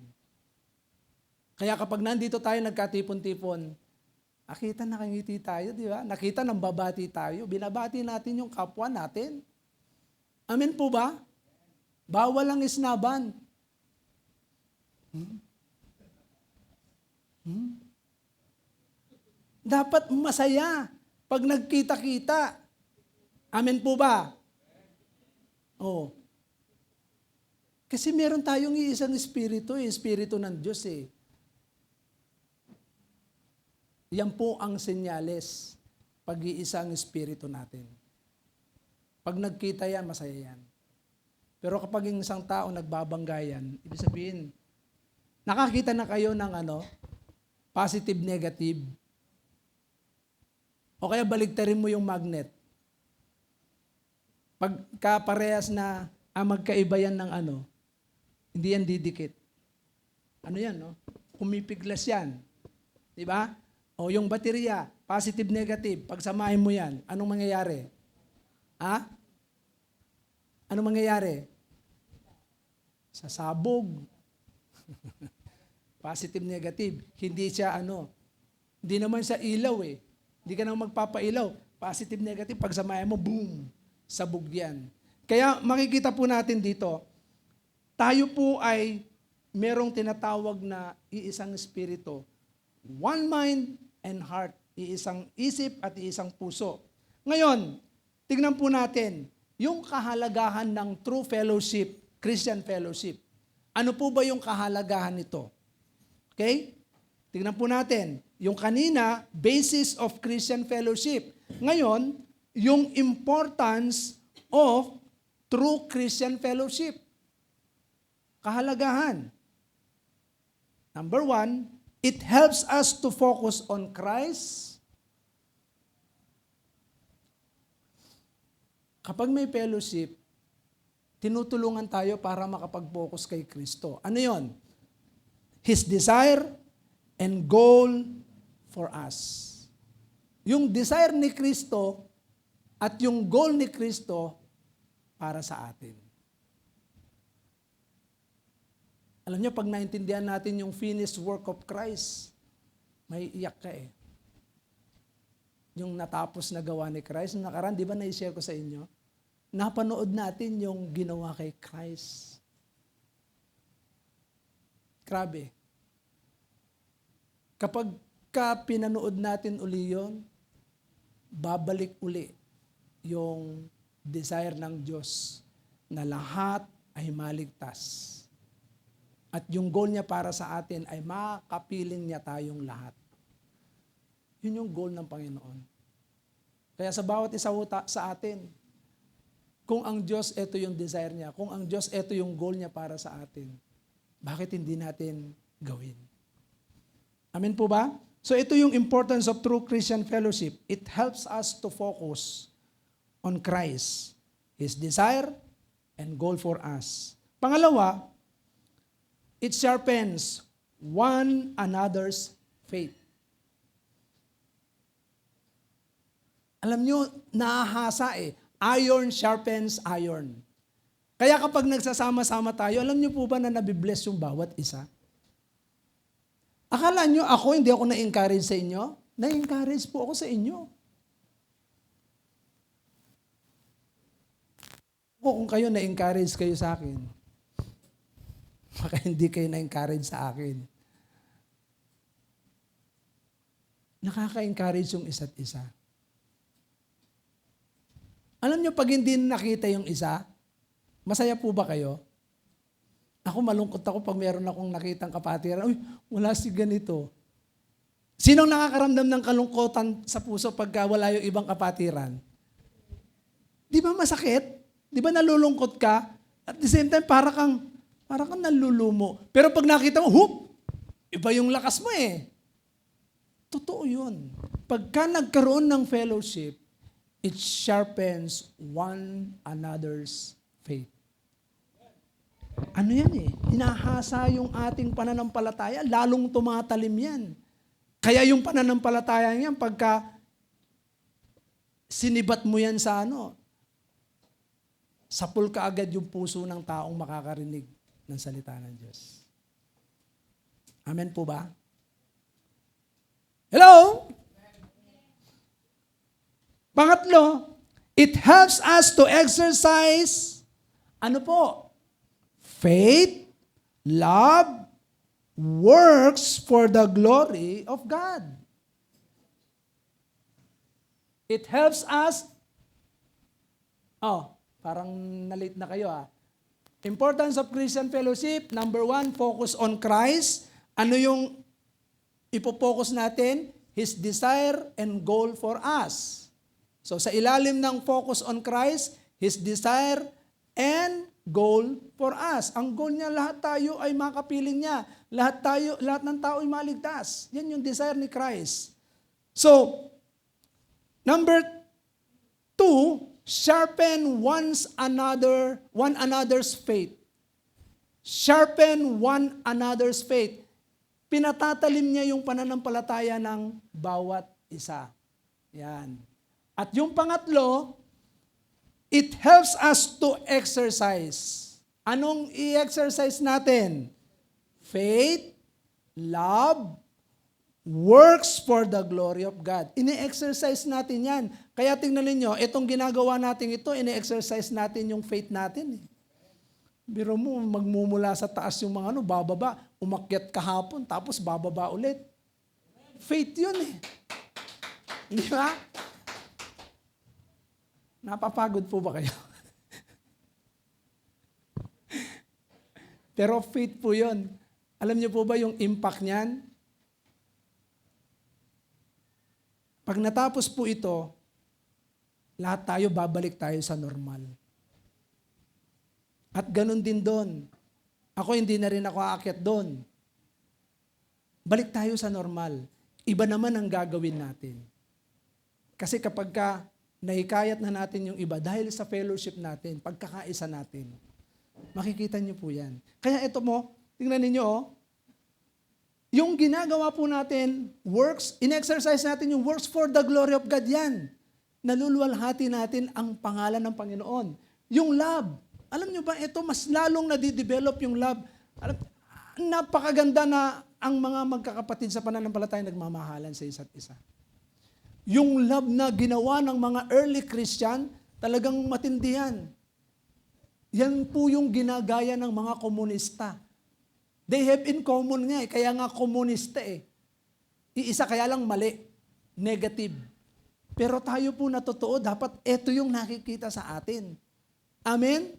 Kaya kapag nandito tayo nagkatipon-tipon, nakita nakangiti tayo, di ba? Nakita nang babati tayo. Binabati natin yung kapwa natin. Amen po ba? Bawal ang isnaban. Dapat masaya pag nagkita-kita. Amen po ba? Oo. Kasi meron tayong iisang espiritu, espiritu ng Diyos eh. Yan po ang senyales pag-iisang espiritu natin. Pag nagkita yan, masaya yan. Pero kapag yung isang tao nagbabanggayan, ibig sabihin, nakakita na kayo ng positive, negative. O kaya baligtarin mo yung magnet. Pagka parehas na magkaiba yan ng hindi yan didikit. Ano yan, no? Pumipiglas yan. Di ba? O yung baterya, positive, negative, pagsamahin mo yan, anong mangyayari? Ha? Anong mangyayari? Sasabog. Positive, negative. Hindi siya hindi naman siya ilaw eh. Hindi ka naman magpapailaw. Positive, negative, pagsamahin mo, boom, sabog yan. Kaya makikita po natin dito, tayo po ay merong tinatawag na iisang espiritu. One mind and heart. Iisang isip at iisang puso. Ngayon, tignan po natin, yung kahalagahan ng true fellowship, Christian fellowship. Ano po ba yung kahalagahan nito? Okay? Tignan po natin. Yung kanina, basis of Christian fellowship. Ngayon, yung importance of true Christian fellowship. Kahalagahan. Number 1, it helps us to focus on Christ. Kapag may fellowship, tinutulungan tayo para makapag-focus kay Kristo. Ano yon? His desire and goal for us. Yung desire ni Kristo at yung goal ni Kristo para sa atin. Alam niyo, pag naintindihan natin yung finished work of Christ, may iyak ka eh. Yung natapos na gawa ni Christ, nung nakaraan, di ba na-share ko sa inyo? Napanood natin yung ginawa kay Christ. Grabe. Kapag pinanood natin uli yun, babalik uli yung desire ng Diyos na lahat ay maligtas. At yung goal niya para sa atin ay makapiling niya tayong lahat. Yun yung goal ng Panginoon. Kaya sa bawat isa sa atin, kung ang Diyos, ito yung desire niya, kung ang Diyos, ito yung goal niya para sa atin, bakit hindi natin gawin? Amen po ba? So ito yung importance of true Christian fellowship. It helps us to focus on Christ, His desire and goal for us. Pangalawa, it sharpens one another's faith. Alam nyo, nahahasa eh. Iron sharpens iron. Kaya kapag nagsasama-sama tayo, alam nyo po ba na nabibless yung bawat isa? Akala nyo hindi ako na-encourage sa inyo? Na-encourage po ako sa inyo. Kung kayo na-encourage kayo sa akin, baka hindi kayo na-encourage sa akin. Nakaka-encourage yung isa't isa. Alam nyo, pag hindi nakita yung isa, masaya po ba kayo? Ako malungkot ako pag meron akong nakitang kapatiran. Uy, wala si ganito. Sinong nakakaramdam ng kalungkutan sa puso pagka wala yung ibang kapatiran? Di ba masakit? Di ba nalulungkot ka? At the same time, para kang nalulumo. Pero pag nakita mo, iba yung lakas mo eh. Totoo yun. Pagka nagkaroon ng fellowship, it sharpens one another's faith. Ano yan eh? Hinahasa yung ating pananampalataya, lalong tumatalim yan. Kaya yung pananampalataya niyan, pagka sinibat mo yan sa sapul ka agad yung puso ng taong makakarinig ng salita ng Diyos. Amen po ba? Hello? Pangatlo, it helps us to exercise, faith, love, works for the glory of God. It helps us, parang na-late na kayo Importance of Christian fellowship, number 1, focus on Christ. Ano yung ipopokus natin? His desire and goal for us. So sa ilalim ng focus on Christ, His desire and goal for us. Ang goal niya, lahat tayo ay makapiling niya. Lahat ng tao ay maligtas. Yan yung desire ni Christ. So, number 2, sharpen one another's faith. Sharpen one another's faith. Pinatatalim niya yung pananampalataya ng bawat isa. Yan. At yung pangatlo, it helps us to exercise. Anong i-exercise natin? Faith, love, works for the glory of God. Ini-exercise natin yan. Kaya tingnan ninyo, itong ginagawa natin ito, ini-exercise natin yung faith natin. Biro mo, magmumula sa taas yung mga bababa, umakyat kahapon, tapos bababa ulit. Faith yun eh. Di ba? Napapagod po ba kayo? Pero faith po yun. Alam niyo po ba yung impact niyan? Pag natapos po ito, lahat tayo babalik tayo sa normal. At ganun din doon. Ako hindi na rin ako aakyat doon. Balik tayo sa normal. Iba naman ang gagawin natin. Kasi kapag nahikayat na natin yung iba dahil sa fellowship natin, pagkakaisa natin, makikita niyo po yan. Kaya ito tingnan ninyo, yung ginagawa po natin, works, in-exercise natin yung works for the glory of God yan. Naluluwalhati natin ang pangalan ng Panginoon. Yung love, alam niyo ba, ito mas lalong nadidevelop yung love. Napakaganda na ang mga magkakapatid sa pananampalataya nagmamahalan sa isa't isa. Yung love na ginawa ng mga early Christian, talagang matindi yan. Yan po yung ginagaya ng mga komunista. They have in common nga kaya nga komunista Iisa kaya lang mali, negative. Pero tayo po na totoo, dapat ito yung nakikita sa atin. Amen?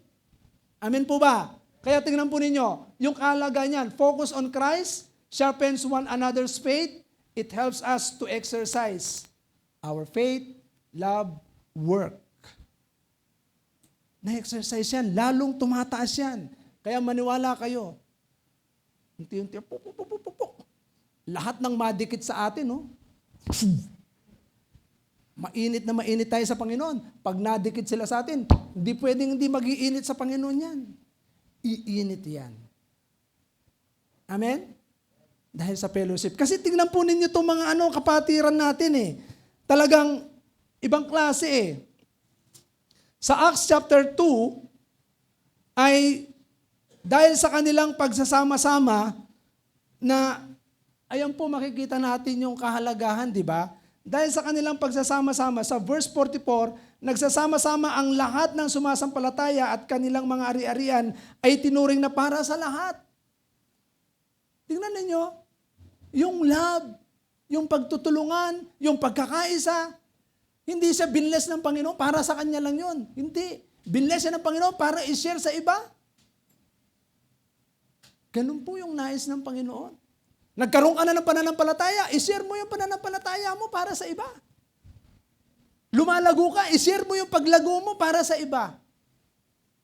Amen po ba? Kaya tingnan po ninyo, yung kahalagahan niyan, focus on Christ, sharpens one another's faith, it helps us to exercise our faith, love, work. Na-exercise yan, lalong tumataas yan. Kaya maniwala kayo. Unti-unti, lahat ng madikit sa atin, mainit na mainit tayo sa Panginoon. Pag nadikit sila sa atin, hindi pwedeng hindi mag-iinit sa Panginoon yan. Iinit yan. Amen? Dahil sa fellowship. Kasi tingnan po ninyo itong mga kapatiran natin Talagang ibang klase Sa Acts chapter 2, ay dahil sa kanilang pagsasama-sama na, ayan po makikita natin yung kahalagahan, di ba? Dahil sa kanilang pagsasama-sama, sa verse 44, nagsasama-sama ang lahat ng sumasampalataya at kanilang mga ari-arian ay tinuring na para sa lahat. Tingnan ninyo, yung love, yung pagtutulungan, yung pagkakaisa, hindi siya binless ng Panginoon para sa kanya lang yun. Hindi. Binless siya ng Panginoon para i-share sa iba. Ganun po yung nais ng Panginoon. Nagkaroon ka na ng pananampalataya, i-share mo yung pananampalataya mo para sa iba. Lumalago ka, i-share mo yung paglago mo para sa iba.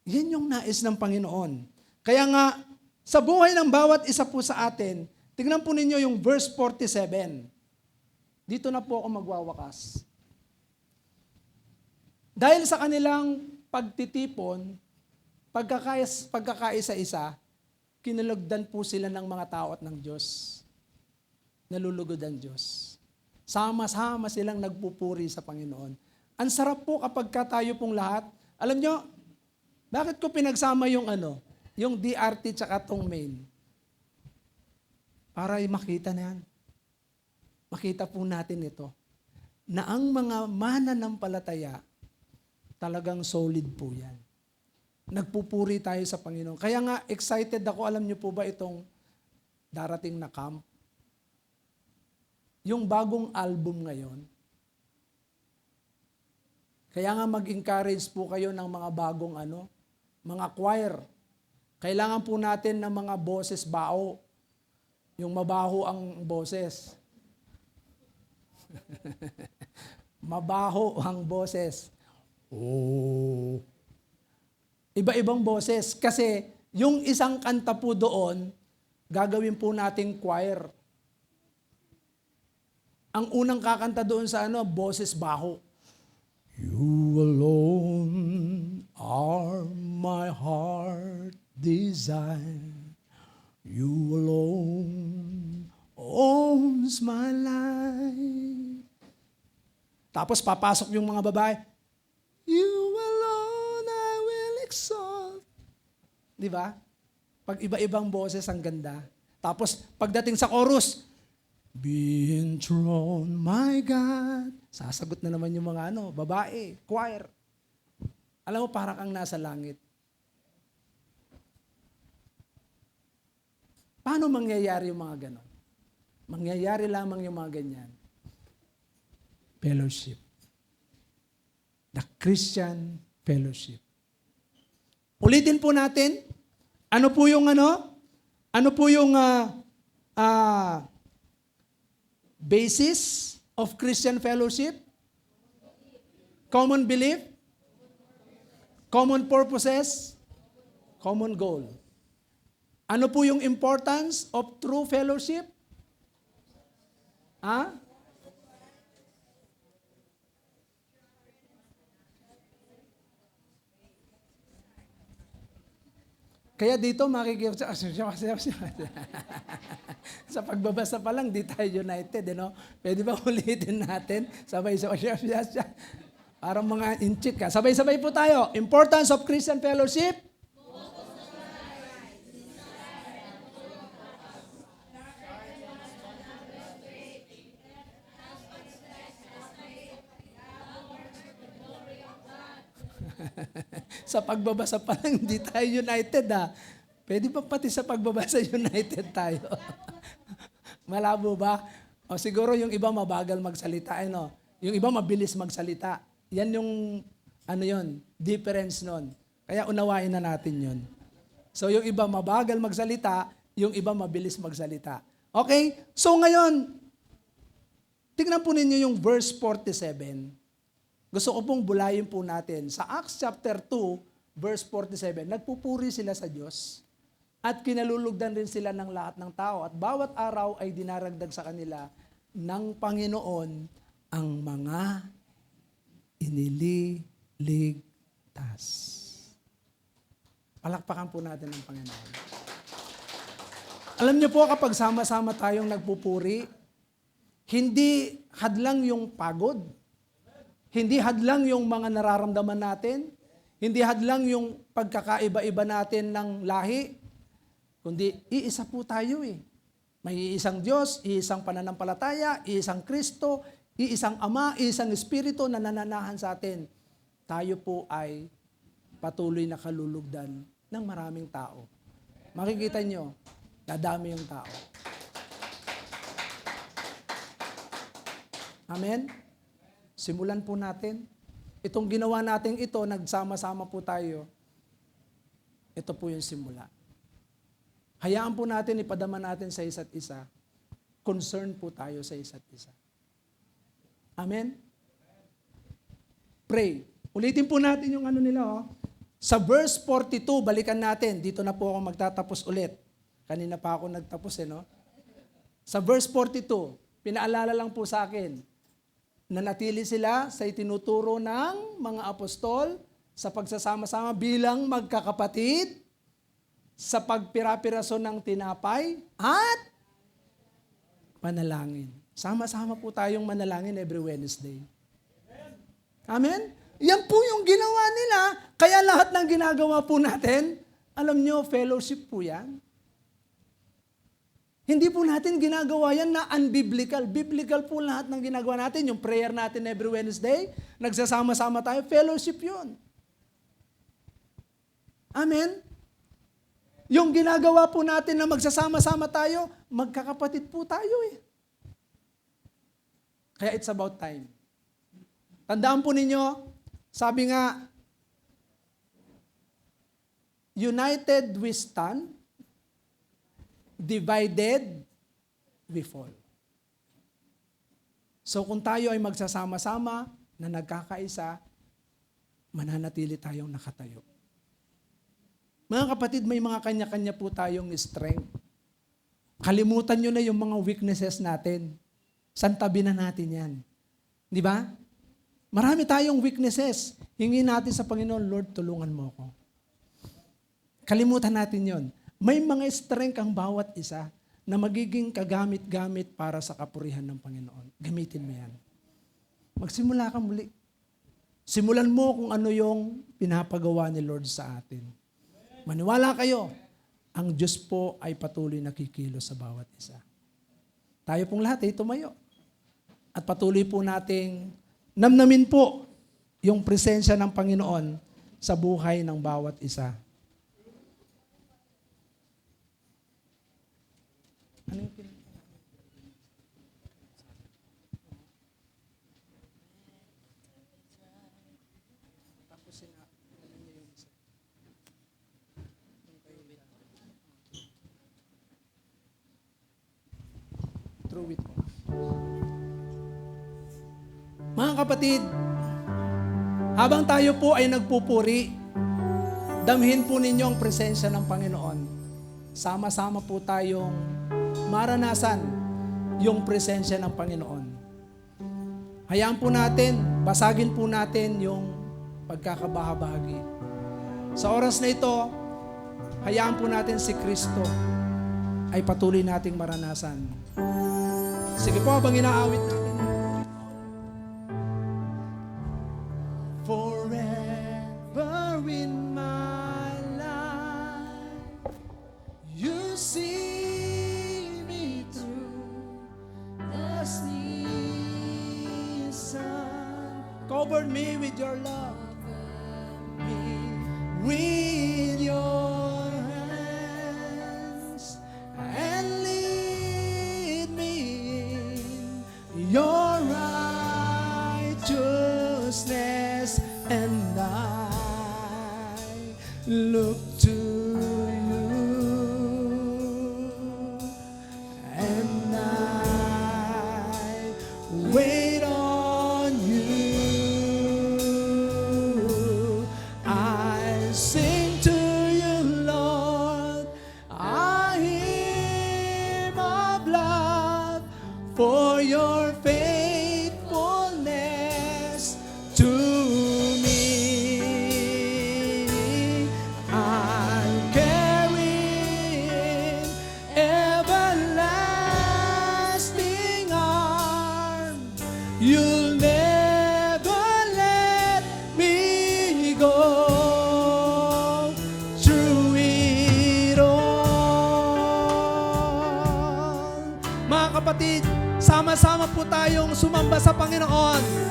Yan yung nais ng Panginoon. Kaya nga, sa buhay ng bawat isa po sa atin, tignan po ninyo yung verse 47. Dito na po ako magwawakas. Dahil sa kanilang pagtitipon, pagkakaisa-isa, kinulugdan po sila ng mga tao at ng Diyos. Nalulugod ang Diyos. Sama-sama silang nagpupuri sa Panginoon. Ang sarap po kapag tayo pong lahat. Alam nyo, bakit ko pinagsama yung yung DRT tsaka tong main? Para makita na yan. Makita po natin ito. Na ang mga mananampalataya, talagang solid po yan. Nagpupuri tayo sa Panginoon. Kaya nga, excited ako. Alam niyo po ba itong darating na camp? Yung bagong album ngayon. Kaya nga mag-encourage po kayo ng mga bagong mga choir. Kailangan po natin ng mga boses bao. Yung mabaho ang boses. Mabaho ang boses. Oh. Iba-ibang boses. Kasi yung isang kanta po doon, gagawin po nating choir. Ang unang kakanta doon sa boses baho. You alone are my heart desire. You alone owns my life. Tapos papasok yung mga babae. You alone I will exalt. Di ba? Pag iba-ibang boses, ang ganda. Tapos pagdating sa chorus, be enthroned, my God. Sasagot na naman yung mga babae, choir. Alam mo, parang kang nasa langit. Paano mangyayari yung mga ganon? Mangyayari lamang yung mga ganyan. Fellowship. The Christian fellowship. Ulitin po natin. Ano po yung basis of Christian fellowship? Common belief? Common purposes? Common goal. Ano po yung importance of true fellowship? Kaya dito sa pagbabasa pa lang, di tayo united, Pwede ba ulitin natin? Sabay-sabay. Parang mga inchik ka. Sabay-sabay po tayo. Importance of Christian fellowship. Sa pagbabasa pa lang, hindi tayo united, Pwede ba pati sa pagbabasa united tayo? Malabo ba? O siguro yung iba mabagal magsalita, Yung iba mabilis magsalita. Yan yung, difference nun. Kaya unawain na natin yun. So yung iba mabagal magsalita, yung iba mabilis magsalita. Okay? So ngayon, tignan po ninyo yung verse 47. Gusto ko pong bulayin po natin. Sa Acts chapter 2, verse 47, nagpupuri sila sa Diyos at kinalulugdan rin sila ng lahat ng tao. At bawat araw ay dinaragdag sa kanila ng Panginoon ang mga inililigtas. Palakpakan po natin ang Panginoon. Alam niyo po, kapag sama-sama tayong nagpupuri, hindi hadlang yung pagod. Hindi hadlang yung mga nararamdaman natin. Hindi hadlang yung pagkakaiba-iba natin ng lahi. Kundi iisa po tayo May iisang Diyos, iisang pananampalataya, iisang Kristo, iisang Ama, iisang Espiritu na nananahan sa atin. Tayo po ay patuloy na kalulugdan ng maraming tao. Makikita nyo, dadami yung tao. Amen? Simulan po natin. Itong ginawa natin ito, nagsama-sama po tayo. Ito po yung simula. Hayaan po natin, ipadama natin sa isa't isa. Concern po tayo sa isa't isa. Amen? Pray. Ulitin po natin yung ano nila. Sa verse 42, balikan natin. Dito na po ako magtatapos ulit. Kanina pa ako nagtapos no? Sa verse 42, pinaalala lang po sa akin, nanatili sila sa itinuturo ng mga apostol sa pagsasama-sama bilang magkakapatid, sa pagpira-piraso ng tinapay, at manalangin. Sama-sama po tayong manalangin every Wednesday. Amen? Yan po yung ginawa nila. Kaya lahat ng ginagawa po natin, alam nyo, fellowship po yan. Hindi po natin ginagawa yan na unbiblical. Biblical po lahat ng ginagawa natin. Yung prayer natin every Wednesday, nagsasama-sama tayo, fellowship yun. Amen? Yung ginagawa po natin na magsasama-sama tayo, magkakapatid po tayo eh. Kaya it's about time. Tandaan po ninyo, sabi nga, united we stand, divided we fall. So kung tayo ay magsasama-sama na nagkakaisa, mananatili tayong nakatayo. Mga kapatid, may mga kanya-kanya po tayong strength. Kalimutan nyo na yung mga weaknesses natin. Santabi na natin yan. Di ba? Marami tayong weaknesses. Hingin natin sa Panginoon, Lord, tulungan mo ako. Kalimutan natin yon. May mga strength ang bawat isa na magiging kagamit-gamit para sa kapurihan ng Panginoon. Gamitin mo yan. Magsimula ka muli. Simulan mo kung ano yung pinapagawa ni Lord sa atin. Maniwala kayo, ang Diyos po ay patuloy na kikilos sa bawat isa. Tayo pong lahat ay tumayo. At patuloy po nating namnamin po yung presensya ng Panginoon sa buhay ng bawat isa. Ano yung through it. Mga kapatid, habang tayo po ay nagpupuri, damhin po ninyo ang presensya ng Panginoon. Sama-sama po tayong maranasan yung presensya ng Panginoon. Hayaan po natin, basagin po natin yung pagkakabahabahagi. Sa oras na ito, hayaan po natin si Kristo ay patuloy nating maranasan. Sige po, habang inaawit natin. Forever in my life, you see me through the season. Cover me with your love, me with your hands, and lead me in your righteousness, and I look to you, and I wait on you. I sing to you, Lord, a hymn of love for your faithfulness to me. I'll carry in everlasting arms. You'll never let me go through it all. Mga kapatid, sama-sama po tayong sumamba sa Panginoon.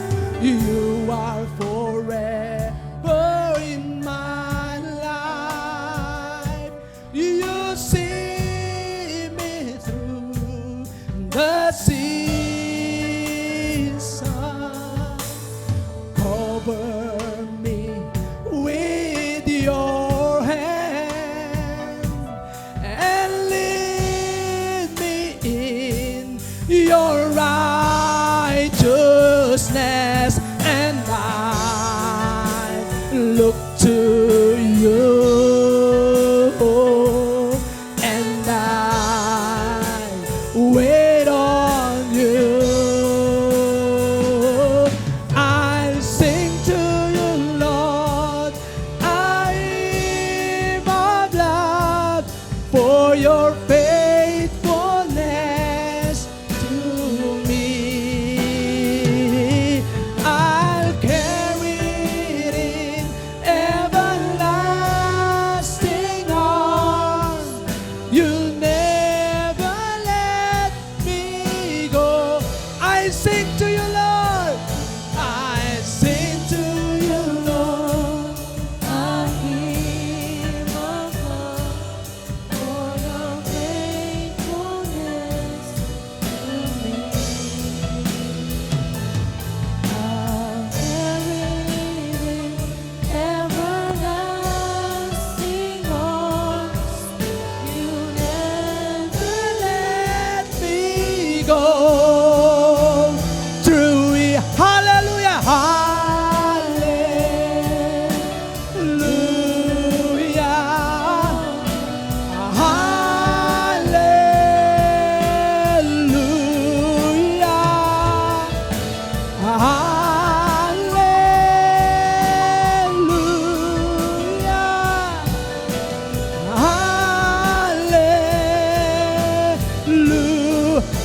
You are forever in my life. You see me through the season. Cover me with your hand and righteousness, and I look to you, and I wait on you. I sing to you, Lord. I'm of love for your faithfulness to me. I'll carry it in everlasting arms. You'll never let me go. I sing to you, Lord. I sing to you, Lord. A hymn of love for your faithfulness to me. I'll carry in everlasting arms. You never Let me go through it. Hallelujah. Hallelujah.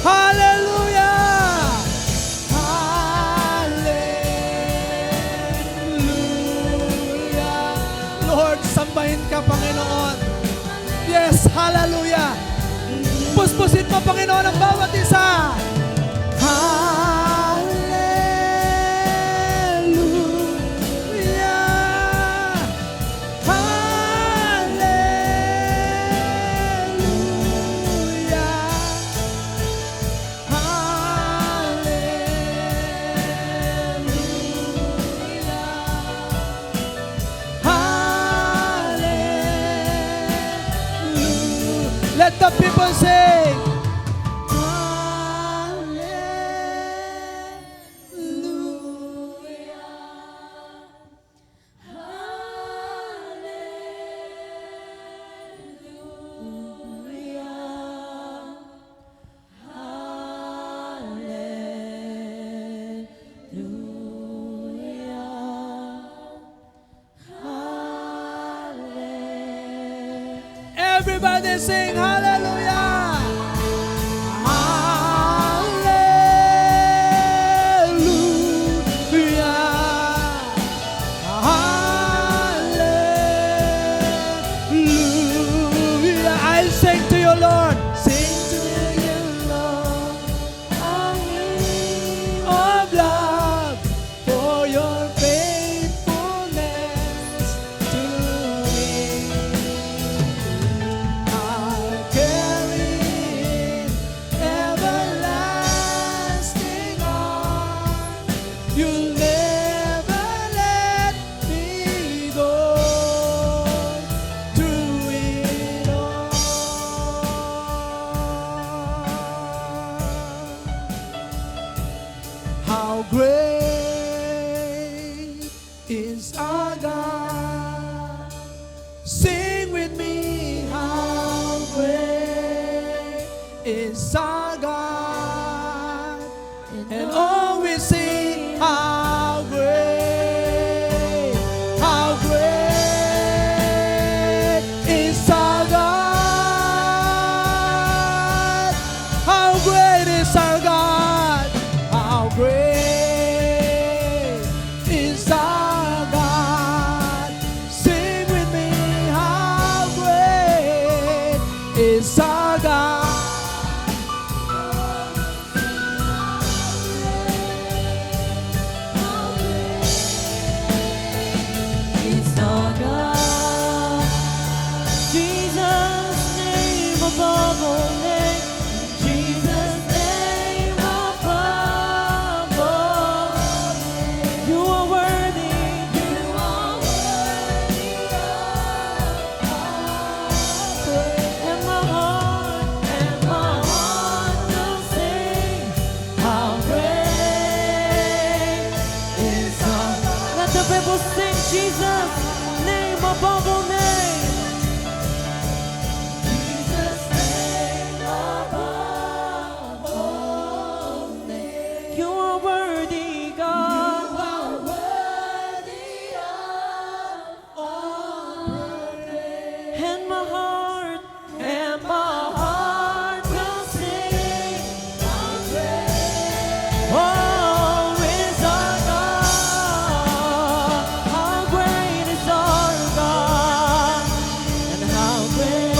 Hallelujah. Hallelujah. Lord, sambahin ka, Panginoon. Yes, hallelujah. Puspusin mo, Panginoon, ang bawat isa. Hallelujah. Let the people sing. Everybody sing hallelujah. Hallelujah. I'll sing to you, Lord. Sing to you, Lord. Of love for your faithfulness to me. I'll carry in everlasting arms. You'll never let me go through it all. How great is our God. Sing with me, how great is our God. And all we sing, how great is our God. How great is our God. How great is our God. above all names. You are worthy, God. And my heart will sing. Oh, is our God. How great is our God. And how great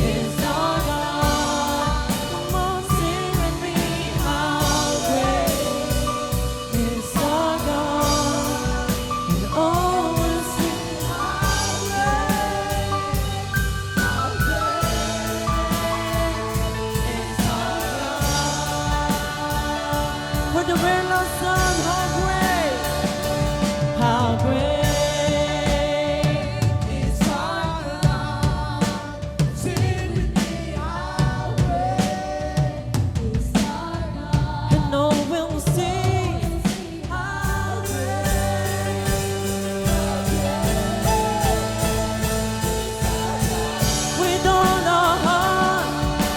is our God. Come on, sing with me. How great is our God. And all will sing. For the very last song, how great is our God. Sing with me, how great is our God. And all will sing, how great. With all our heart,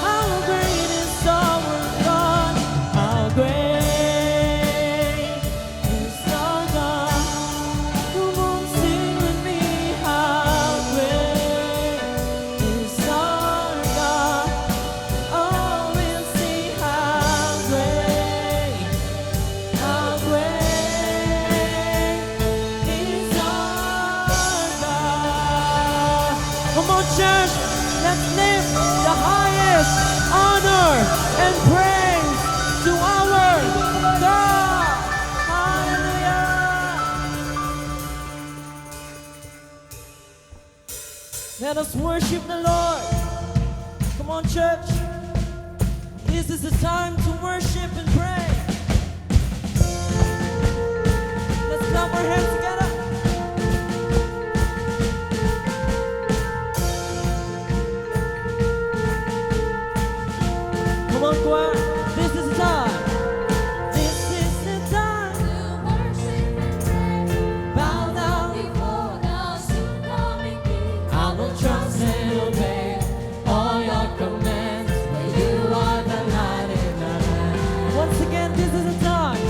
how great is our God. How great. Come on, church, let's lift the highest honor and praise to our God. Hallelujah. Let us worship the Lord. Come on, church. This is the time to worship and pray. Let's clap our hands together. Come on, choir. This is the time. This is the time to worship and pray. Bow down before the soon coming King. I will trust and obey all your commands. For you are the light in the land. Once again, this is the time.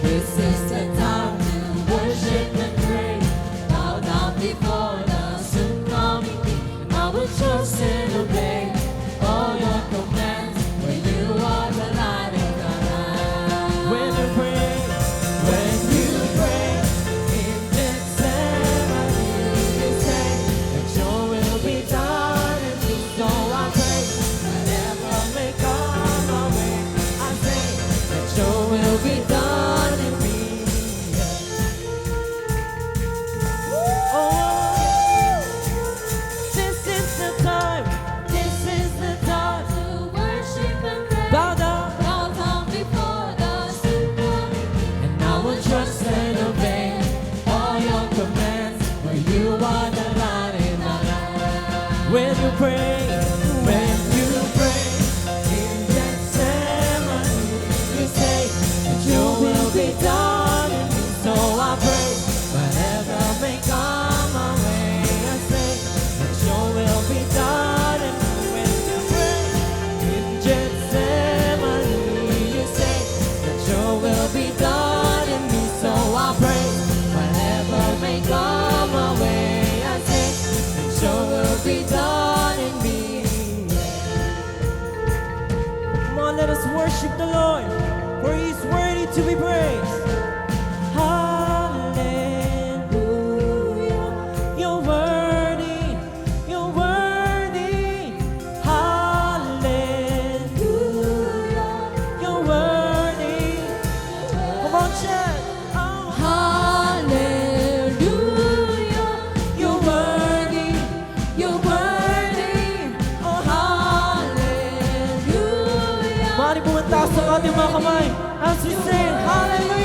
This is the time to worship and pray. Bow down before the soon coming King. I will trust and obey all your commands. When you pray in Gethsemane, you say that your will be done in me. So I pray, whatever may come my way, I say that your will be done in me. Oh, this is the time. This is the time to worship and pray. Bow down. Trust and obey all your commands, for you are the light in my life. When you pray in Gethsemane, you say that your will be done in me. So I pray, whatever may come my way, I say that your will be done in me. When you pray in Gethsemane, you say that your will be done. So I pray, whatever may come my way, I say that your will be done in me. Come on, let us worship the Lord, for He is worthy to be praised. Hallelujah, you're worthy, you're worthy. Hallelujah, you're worthy. Come on, church. Mari pumunta sa ating mga kamay as we sing hallelujah.